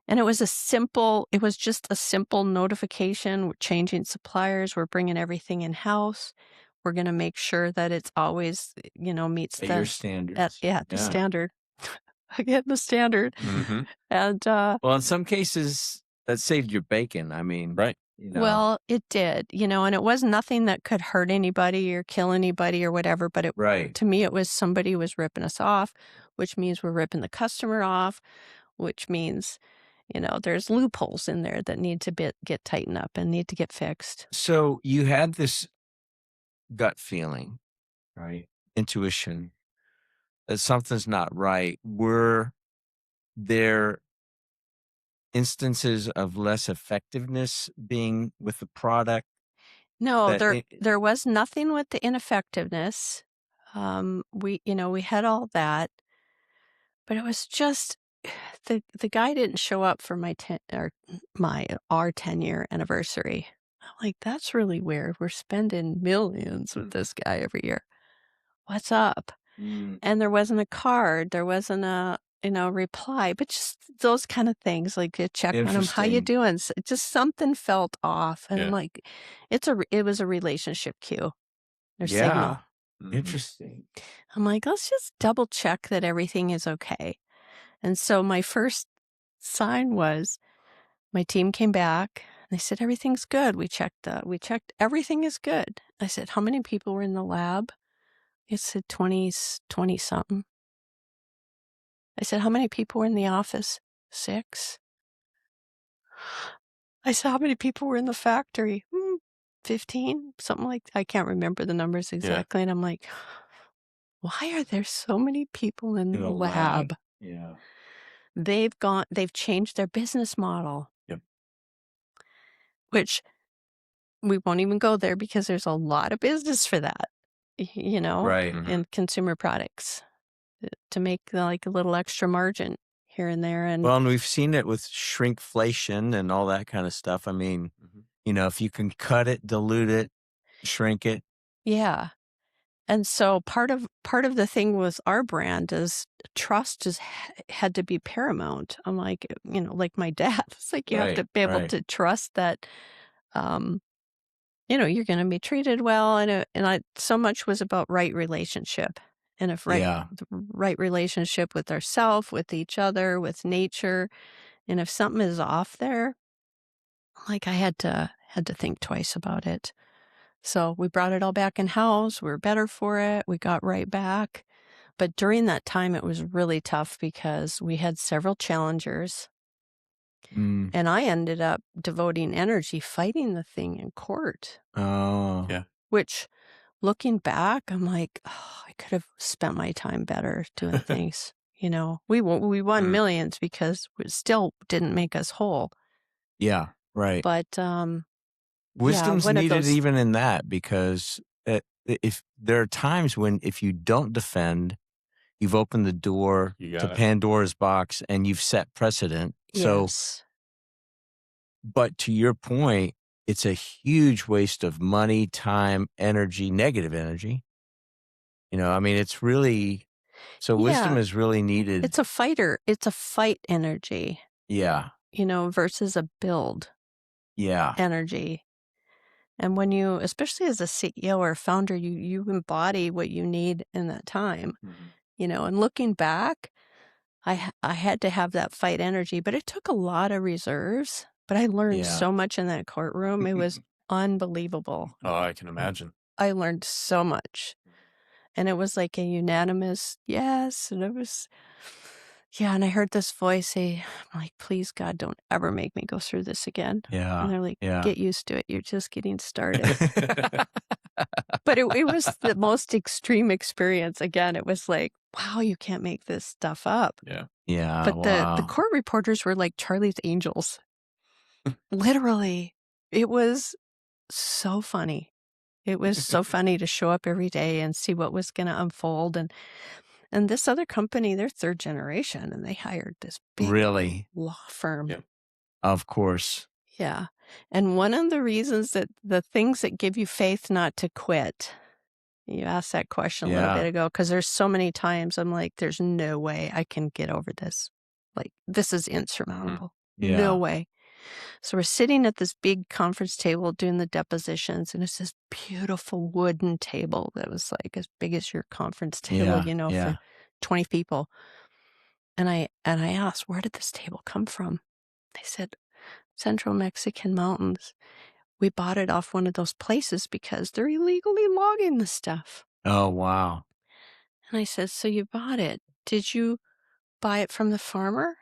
And it was just a simple notification. We're changing suppliers. We're bringing everything in-house. We're going to make sure that it's always, meets Your standards. the standard. Again, the standard. And, well, in some cases, that saved your bacon. I mean, well, it did, and it was nothing that could hurt anybody or kill anybody or whatever. But to me, it was somebody was ripping us off, which means we're ripping the customer off, which means, there's loopholes in there that need to get tightened up and need to get fixed. So you had this gut feeling, right? Intuition that something's not right. Were there instances of less effectiveness being with the product? No, there was nothing with the ineffectiveness. We had all that, but it was just the guy didn't show up for our 10-year anniversary. I'm like, that's really weird. We're spending millions with this guy every year. What's up? And there wasn't a card. There wasn't a reply, but just those kind of things, like a check on him. How you doing? Just something felt off. And I'm like, it was a relationship cue. Their signal. Interesting. I'm like, let's just double check that everything is okay. And so my first sign was my team came back. They said, everything's good. We checked everything is good. I said, how many people were in the lab? It said 20 something. I said, how many people were in the office? 6. I said, how many people were in the factory? 15, something like that. I can't remember the numbers exactly. And I'm like, why are there so many people in the lab? Yeah. They've changed their business model. Yep. Which we won't even go there because there's a lot of business for that, in consumer products to make like a little extra margin here and there. And well, and we've seen it with shrinkflation and all that kind of stuff. I mean, if you can cut it, dilute it, shrink it. Yeah. And so part of the thing with our brand is trust had to be paramount. I'm like, like my dad. It's like you have to be able to trust that, you're going to be treated well. And so much was about right relationship. and if Yeah. the right relationship with ourselves, with each other, with nature. And if something is off there, like I had to think twice about it. So we brought it all back in house. We were better for it. We got right back. But during that time, it was really tough because we had several challengers. Mm. And I ended up devoting energy fighting the thing in court. Oh. Yeah. Which, looking back, I'm like, oh, I could have spent my time better doing things. You know, we won millions because it still didn't make us whole. Yeah. Right. But Wisdom's one of needed those. even in that, because if there are times when if you don't defend, you've opened the door to Pandora's box and you've set precedent. So, Yes. but to your point, it's a huge waste of money, time, energy, negative energy. You know, I mean, it's really, so wisdom Yeah. is really needed. It's a fighter. It's a fight energy, Yeah. you know, versus a build Yeah. energy. And when you, especially as a CEO or a founder, you embody what you need in that time, you know, and looking back, I had to have that fight energy, but it took a lot of reserves, but I learned Yeah. so much in that courtroom. It was unbelievable. Oh, I can imagine. I learned so much. And it was like a unanimous yes. And it was, yeah. And I heard this voice say, I'm like, please, God, don't ever make me go through this again. Yeah. And they're like, Yeah. get used to it. You're just getting started. But it was the most extreme experience. Again, it was like, wow, you can't make this stuff up. Yeah. Yeah. But Wow. the court reporters were like Charlie's Angels. Literally. It was so funny. It was so funny to show up every day and see what was going to unfold. And this other company, they're third generation, and they hired this big Really? law firm. Yeah. Of course. Yeah. And one of the reasons that the things that give you faith not to quit, you asked that question a little bit ago, because there's so many times I'm like, there's no way I can get over this. Like, this is insurmountable. Yeah. No way. So we're sitting at this big conference table doing the depositions, and it's this beautiful wooden table that was like as big as your conference table, you know, for 20 people. And I asked, where did this table come from? They said, Central Mexican mountains. We bought it off one of those places because they're illegally logging the stuff. Oh, wow. And I said, so you bought it. Did you buy it from the farmer?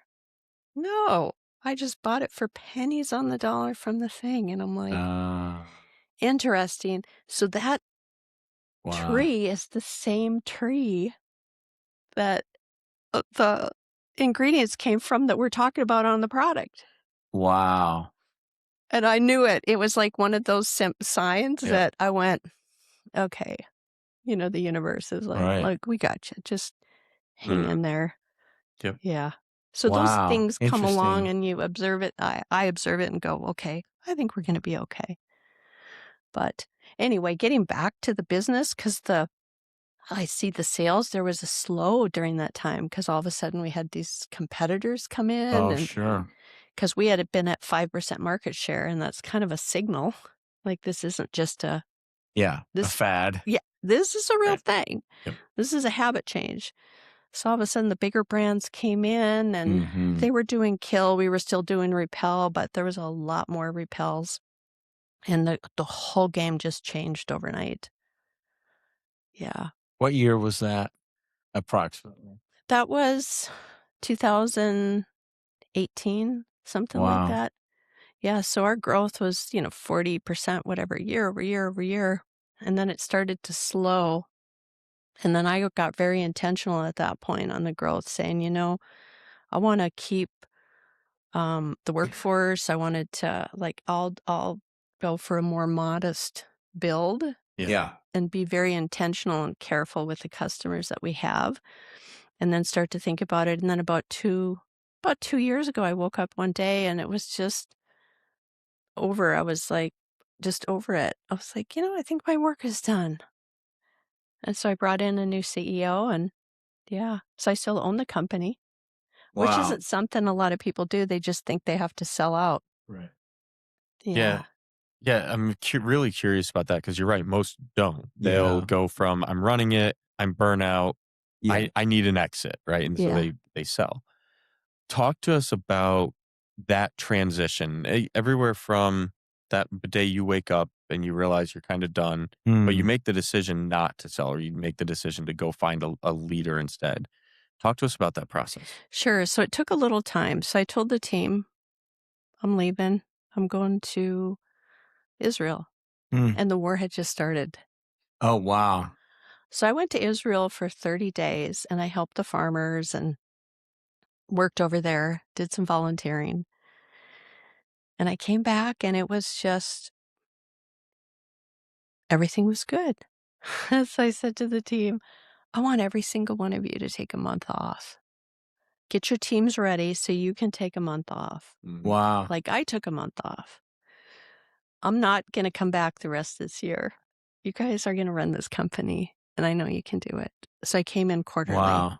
No, I just bought it for pennies on the dollar from the thing. And I'm like, interesting. So that tree is the same tree that the ingredients came from that we're talking about on the product. Wow. And I knew it. It was like one of those signs that I went, okay, you know, the universe is like, look, we got you. Just hang in there. Yep. Yeah. So those things come along and you observe it. I observe it and go, okay, I think we're going to be okay. But anyway, getting back to the business, because I see the sales, there was a slow during that time because all of a sudden we had these competitors come in. Oh, sure. Because we had been at 5% market share, and that's kind of a signal. Like, this isn't just a fad. Yeah, this is a real thing. Yep. This is a habit change. So all of a sudden the bigger brands came in and they were doing kill. We were still doing repel, but there was a lot more repels. And the whole game just changed overnight. Yeah. What year was that approximately? That was 2018, something like that. Yeah. So our growth was, 40%, whatever, year over year over year. And then it started to slow. And then I got very intentional at that point on the growth, saying, I want to keep the workforce. I wanted to, like, I'll go for a more modest build and be very intentional and careful with the customers that we have, and then start to think about it. And then about 2 years ago, I woke up one day and it was just over. I was like, just over it. I was like, I think my work is done. And so I brought in a new CEO, and so I still own the company, which isn't something a lot of people do. They just think they have to sell out. Right. Yeah. I'm really curious about that, because you're right. Most don't. They'll go from, I'm running it, I'm burnout, I need an exit, right? And so they sell. Talk to us about that transition. Everywhere from that day you wake up and you realize you're kind of done, but you make the decision not to sell, or you make the decision to go find a leader instead. Talk to us about that process. Sure. So it took a little time. So I told the team, I'm leaving. I'm going to Israel. And the war had just started. Oh, wow. So I went to Israel for 30 days and I helped the farmers and worked over there, did some volunteering. And I came back and it was just, everything was good. So I said to the team, I want every single one of you to take a month off. Get your teams ready so you can take a month off. Wow. Like I took a month off. I'm not going to come back the rest of this year. You guys are going to run this company and I know you can do it. So I came in quarterly. Wow.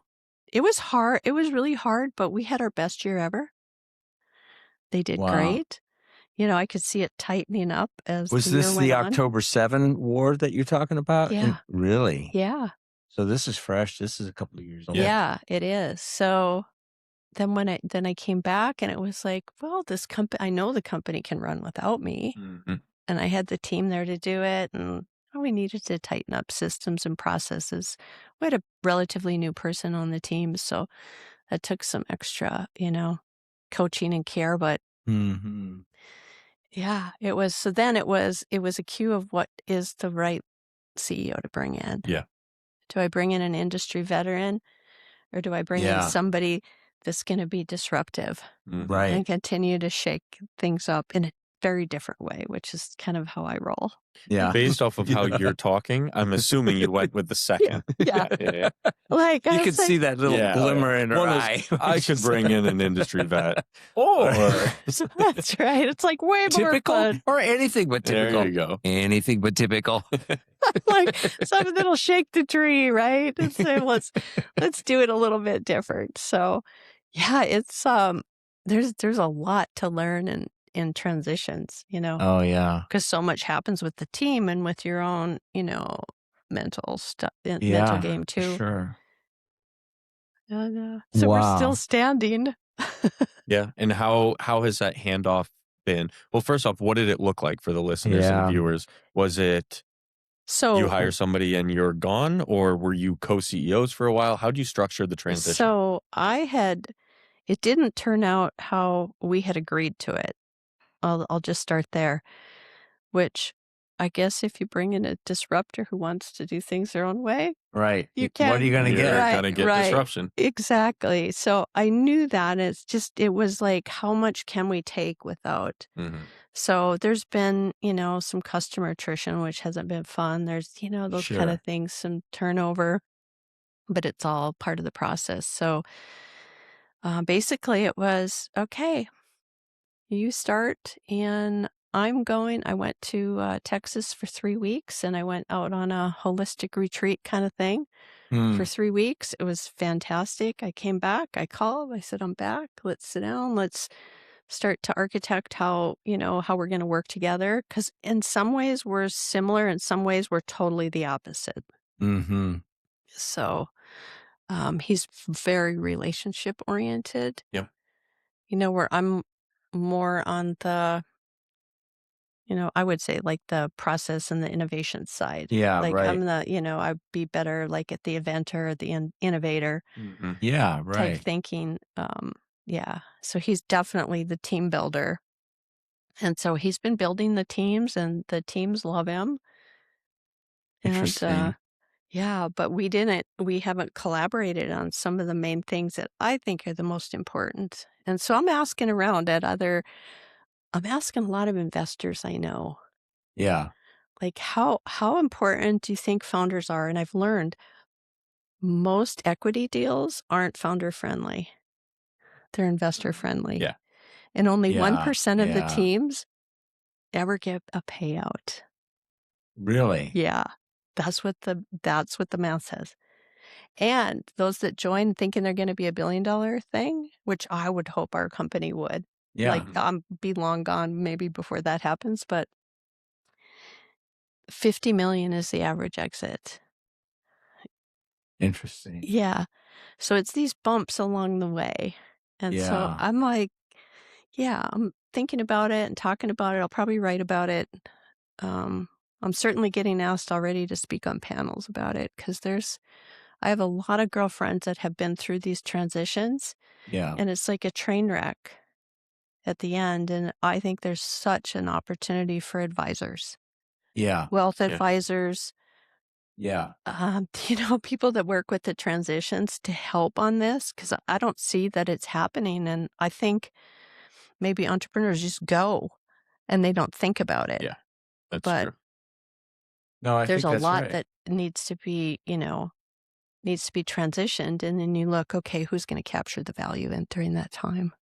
It was hard. It was really hard, but we had our best year ever. They did great. You know, I could see it tightening up as Was the year this went the on. October 7 war that you're talking about? Yeah. Really? Yeah. So this is fresh. This is a couple of years old. Yeah, it is. So then when I came back and it was like, well, this company, I know the company can run without me. And I had the team there to do it. And we needed to tighten up systems and processes. We had a relatively new person on the team. So that took some extra, coaching and care. But yeah, it was. So then it was a cue of what is the right CEO to bring in. Yeah. Do I bring in an industry veteran or do I bring in somebody that's going to be disruptive Right. and continue to shake things up in a very different way, which is kind of how I roll. Yeah. Based off of how you're talking, I'm assuming you went with the second. Yeah. Like you could see that little glimmer in her eye. I could bring in an industry vet. Or that's right. It's like way more typical fun. or anything but typical. There you go. Anything but typical. Like something that'll shake the tree, right? And say, let's do it a little bit different. So yeah, it's there's a lot to learn in transitions, Oh yeah. because so much happens with the team and with your own, mental stuff, mental game too. Sure. And, so we're still standing. Yeah. And how has that handoff been? Well, first off, what did it look like for the listeners and viewers? Was it you hire somebody and you're gone, or were you co-CEOs for a while? How do you structure the transition? So it didn't turn out how we had agreed to it. I'll just start there, which I guess if you bring in a disruptor who wants to do things their own way, right. You can. What are you going to You're get? going to get disruption. Exactly. So I knew that it was like, how much can we take without? So there's been, some customer attrition, which hasn't been fun. There's, those kind of things, some turnover, but it's all part of the process. So basically it was, okay, you start and I went to Texas for 3 weeks and I went out on a holistic retreat kind of thing for 3 weeks. It was fantastic. I came back, I called, I said, I'm back. Let's sit down. Let's start to architect how we're going to work together. Because in some ways we're similar, in some ways we're totally the opposite. So he's very relationship oriented. Yep. Where I'm more on the, I would say like the process and the innovation side. Yeah, like right. I'm the, I'd be better like at the inventor, the innovator Yeah, right. type thinking. Yeah. So he's definitely the team builder. And so he's been building the teams and the teams love him. Interesting. And, yeah, but we haven't collaborated on some of the main things that I think are the most important. And so I'm asking around I'm asking a lot of investors I know. Yeah. Like how important do you think founders are? And I've learned most equity deals aren't founder friendly. They're investor friendly. Yeah. And only 1% of the teams ever get a payout. Really? Yeah. That's what the math says. And those that join thinking they're going to be $1 billion thing, which I would hope our company would. Yeah. Like be long gone maybe before that happens, but 50 million is the average exit. Interesting. Yeah. So it's these bumps along the way. And so Yeah. I'm like, yeah, I'm thinking about it and talking about it. I'll probably write about it. Um, I'm certainly getting asked already to speak on panels about it because I have a lot of girlfriends that have been through these transitions, Yeah. and it's like a train wreck at the end. And I think there's such an opportunity for advisors, Yeah. wealth Yeah. advisors, Yeah. people that work with the transitions to help on this because I don't see that it's happening. And I think maybe entrepreneurs just go and they don't think about it. Yeah. That's But true. No, I there's think a that's lot right. that needs to be transitioned. And then you look, okay, who's going to capture the value in during that time?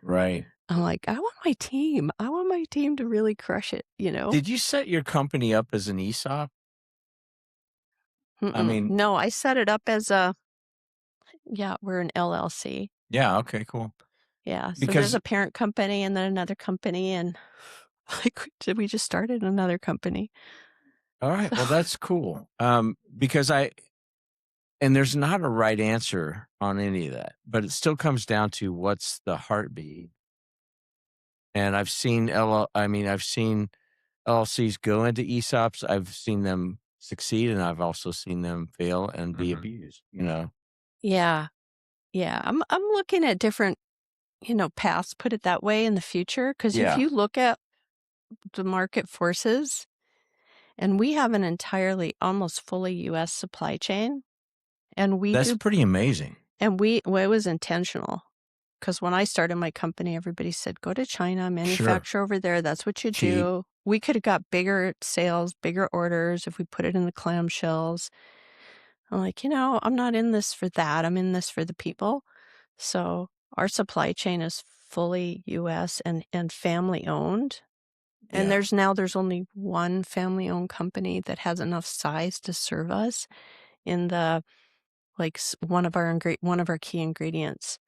Right. I'm like, I want my team. I want my team to really crush it, Did you set your company up as an ESOP? I mean, No, I set it up as we're an LLC. yeah. Okay, cool. Yeah. So there's Because a parent company and then another company. And like, we just started another company. all right, well, that's cool. Because and there's not a right answer on any of that, but it still comes down to what's the heartbeat. And I've seen LLCs go into ESOPs. I've seen them succeed, and I've also seen them fail and be Mhm. abused. Yeah. Yeah. I'm looking at different, paths, put it that way, in the future. Because if Yeah. you look at the market forces, and we have an entirely, almost fully U.S. supply chain, and That's pretty amazing. it was intentional. Because when I started my company, everybody said, go to China, manufacture over there. That's what you Cheap. do. We could have got bigger sales, bigger orders if we put it in the clamshells. I'm like, I'm not in this for that. I'm in this for the people. So our supply chain is fully U.S. and family owned. And Yeah. there's only one family owned company that has enough size to serve us in the one of our key ingredients.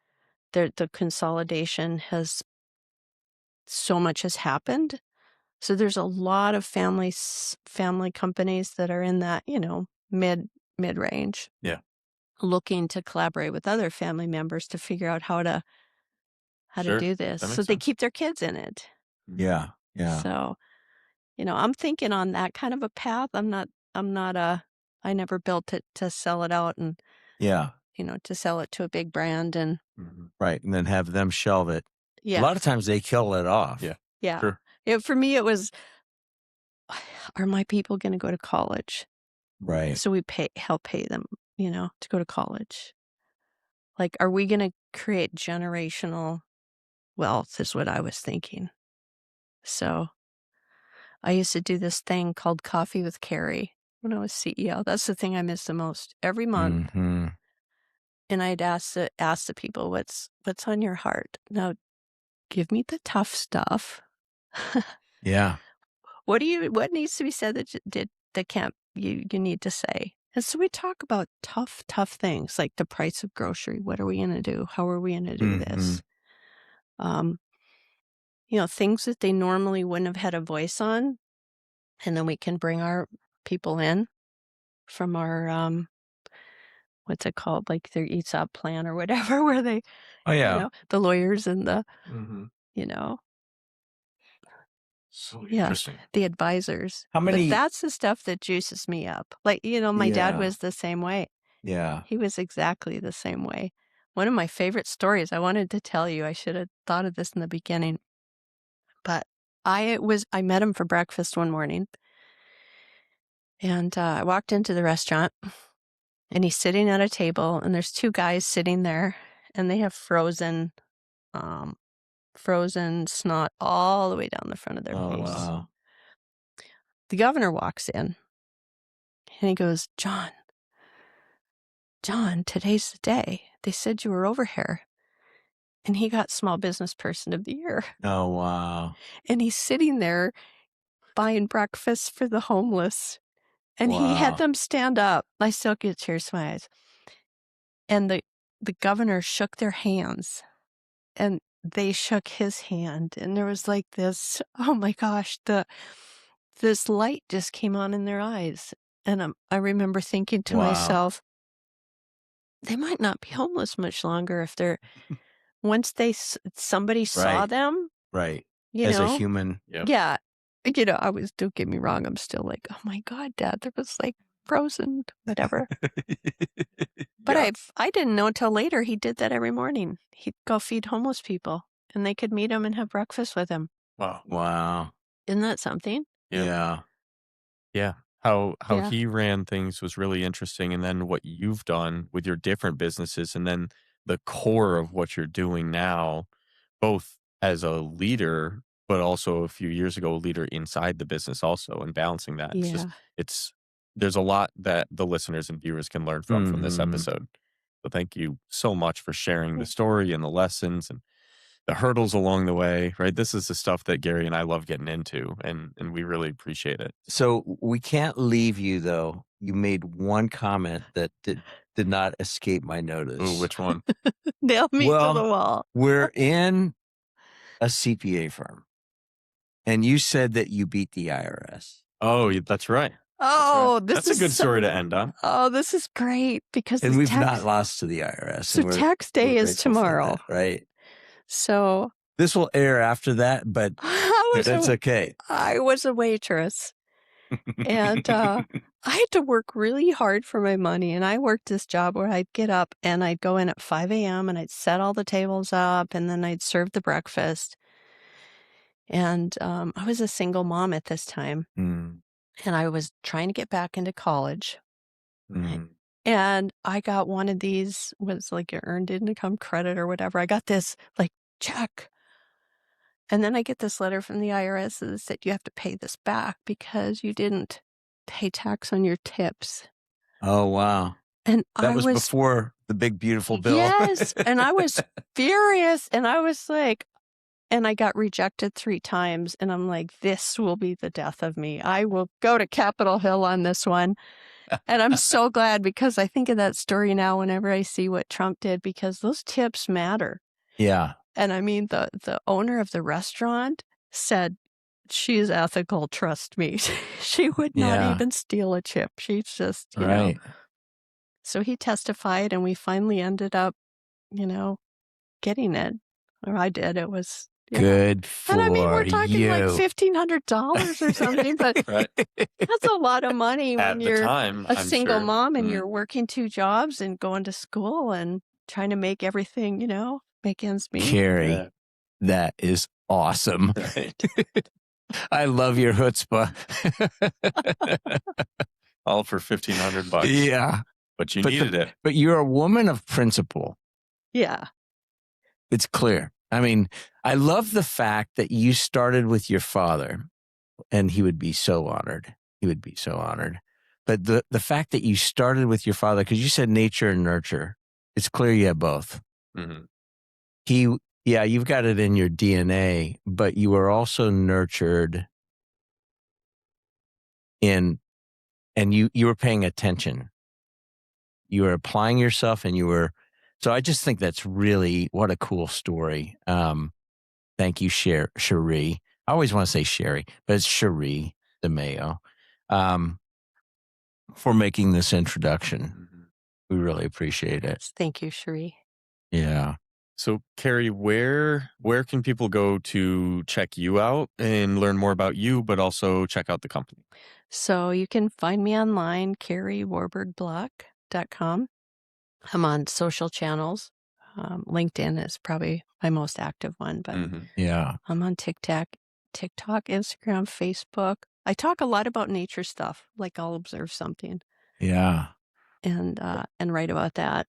The consolidation so much has happened. So there's a lot of family companies that are in that, mid range. Yeah. Looking to collaborate with other family members to figure out how to Sure. do this. That So makes they sense. keep their kids in it. Yeah. Yeah. So, I'm thinking on that kind of a path. I never built it to sell it out and, Yeah. to sell it to a big brand. And Mhm. Right. And then have them shelve it. A yeah, lot of times they kill it off. Yeah. yeah. Sure. For me, it was, are my people going to go to college? Right. So we help pay them, to go to college. Like, are we going to create generational wealth is what I was thinking. So I used to do this thing called Coffee with Kari when I was CEO. That's the thing I miss the most every month. Mm-hmm. And I'd ask the people, what's on your heart? Now, give me the tough stuff. Yeah. What needs to be said that can't you need to say? And so we talk about tough things like the price of grocery. What are we going to do? How are we going to do this? Things that they normally wouldn't have had a voice on. And then we can bring our people in from our, what's it called? Like their ESOP plan or whatever, where they, Oh, yeah. the lawyers and the, Mhm. So yeah, interesting. the advisors. How But many? that's the stuff that juices me up. Like, my dad Yeah. was the same way. Yeah. He was exactly the same way. One of my favorite stories I wanted to tell you, I should have thought of this in the beginning, but I met him for breakfast one morning, and I walked into the restaurant, and he's sitting at a table, and there's two guys sitting there, and they have frozen snot all the way down the front of their Oh, face. wow. The governor walks in, and he goes, John, today's the day. They said you were over here. And he got Small Business Person of the Year. Oh, wow. And he's sitting there buying breakfast for the homeless. And he had Wow. them stand up. I still get tears to my eyes. And the governor shook their hands. And they shook his hand. And there was like this, oh my gosh, this light just came on in their eyes. And I remember thinking to Wow. myself, they might not be homeless much longer if they're once somebody saw Right. them, Right. you As a know. human. Yep. Yeah. Don't get me wrong, I'm still like, oh my God, Dad, there was like frozen, whatever. But Yeah. I didn't know until later he did that every morning. He'd go feed homeless people and they could meet him and have breakfast with him. Wow. Wow. Isn't that something? Yeah. Yeah. How Yeah. he ran things was really interesting, and then what you've done with your different businesses, and then the core of what you're doing now, both as a leader, but also a few years ago, a leader inside the business also, and balancing that. Yeah. There's a lot that the listeners and viewers can learn from this Mhm. episode. So thank you so much for sharing Yeah. the story and the lessons and the hurdles along the way, right? This is the stuff that Gary and I love getting into, and we really appreciate it. So we can't leave you, though. You made one comment that did not escape my notice. Ooh, which one? Nail me to Well, the wall. We're in a CPA firm, and you said that you beat the IRS. Oh, that's right. Oh, That's a good story to end on. Oh, this is great because And the we've tax, not lost to the IRS. so and we're tax day is grateful for tomorrow. that, right? So This will air after that, but that's okay. I was a waitress and I had to work really hard for my money. And I worked this job where I'd get up and I'd go in at 5 a.m. and I'd set all the tables up and then I'd serve the breakfast. And I was a single mom at this time Mm, and I was trying to get back into college. mm. And I got one of these, was like your earned income credit or whatever. I got this like check. And then I get this letter from the IRS that said you have to pay this back because you didn't pay tax on your tips. Oh, wow. And That was before the big, beautiful bill. Yes. And I was furious. And I was like, and I got rejected 3 times. And I'm like, this will be the death of me. I will go to Capitol Hill on this one. And I'm so glad because I think of that story now whenever I see what Trump did because those tips matter. Yeah. And I mean, the owner of the restaurant said, she's ethical, trust me. She would not Yeah. even steal a chip. She's just, you know. Right. So he testified and we finally ended up, getting it. Or I did. It was Good for And I mean, we're talking you. like $1,500 or something, but Right. that's a lot of money At when the you're time, a I'm single sure. mom and Mm. you're working 2 jobs and going to school and trying to make everything, make ends meet. Carrie, Yeah. that is awesome. Right. I love your chutzpah. All for $1,500. Yeah. But you But needed it. But you're a woman of principle. Yeah. It's clear. I mean, I love the fact that you started with your father, and he would be so honored. He would be so honored. But the fact that you started with your father, because you said nature and nurture, it's clear you have both. Mm-hmm. You've got it in your DNA, but you were also nurtured and you were paying attention. You were applying yourself and so I just think that's really, what a cool story. Thank you, Cherie. I always want to say Sherry, but it's Cherie DeMayo, for making this introduction. Mm-hmm. We really appreciate it. Thank you, Cherie. Yeah. So, Kari, where can people go to check you out and learn more about you, but also check out the company? So you can find me online, KariWarbergBlock.com. I'm on social channels. LinkedIn is probably my most active one, but Yeah. I'm on TikTok, Instagram, Facebook. I talk a lot about nature stuff, like I'll observe something Yeah. and write about that.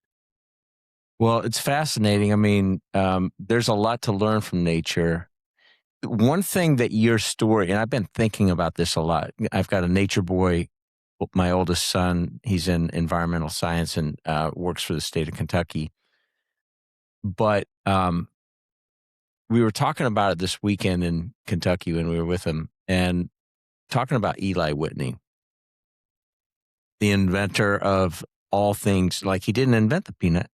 Well, it's fascinating. I mean, there's a lot to learn from nature. One thing that your story, and I've been thinking about this a lot. I've got a nature boy, my oldest son. He's in environmental science and works for the state of Kentucky. But we were talking about it this weekend in Kentucky when we were with him, and talking about Eli Whitney, the inventor of all things. Like, he didn't invent the peanut.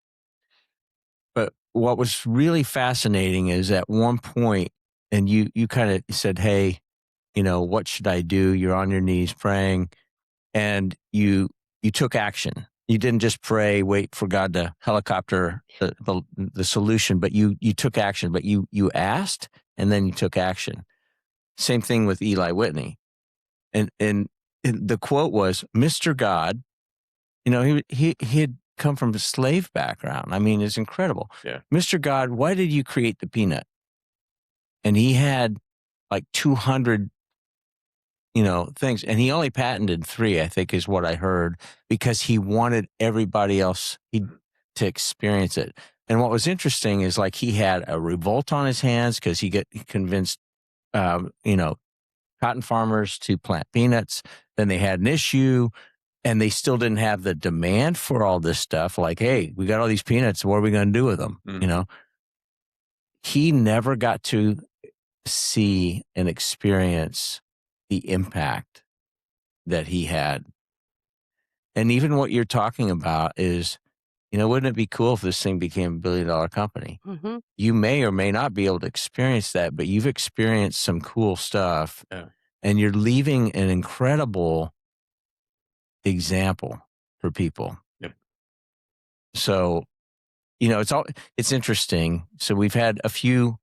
But what was really fascinating is at one point, and you kind of said, hey, what should I do? You're on your knees praying, and you took action. You didn't just pray, wait for God to helicopter the solution, but you took action. But you asked, and then you took action. Same thing with Eli Whitney, and the quote was, "Mr. God," he had come from a slave background. I mean, it's incredible. Yeah. Mr. God, why did you create the peanut? And he had like 200 things. And he only patented 3, I think is what I heard, because he wanted everybody else to experience it. And what was interesting is like he had a revolt on his hands because he convinced, cotton farmers to plant peanuts. Then they had an issue and they still didn't have the demand for all this stuff. Like, hey, we got all these peanuts. What are we going to do with them? He never got to see and experience the impact that he had. And even what you're talking about is, wouldn't it be cool if this thing became $1 billion company? Mm-hmm. You may or may not be able to experience that, but you've experienced some cool stuff. Yeah. And you're leaving an incredible example for people. Yep. So, it's interesting. So we've had a few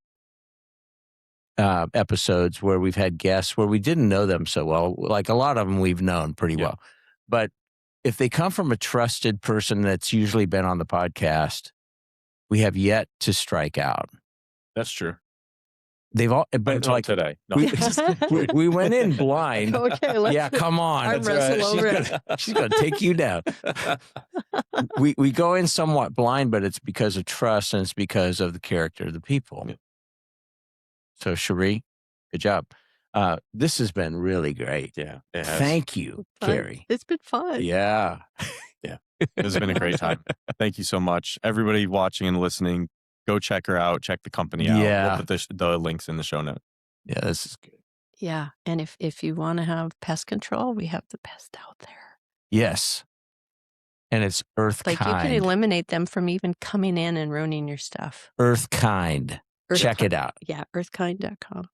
episodes where we've had guests where we didn't know them so well. Like a lot of them we've known pretty well. But if they come from a trusted person that's usually been on the podcast, we have yet to strike out. That's true. They've all, but until like today. No. we went in blind. Okay, Yeah, come on. arm wrestle over it. She's gonna take you down. We go in somewhat blind, but it's because of trust and it's because of the character of the people. Yeah. So Cherie, good job. This has been really great. Yeah. It has. Thank you, Kari. It's been fun. Yeah. This has been a great time. Thank you so much. Everybody watching and listening, go check her out. Check the company out. Yeah. We'll put the links in the show note. Yeah, this is good. Yeah. And if you want to have pest control, we have the best out there. Yes. And it's EarthKind. Like you can eliminate them from even coming in and ruining your stuff. EarthKind. Check it out. Yeah, earthkind.com.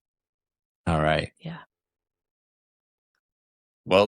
All right. Yeah. Well,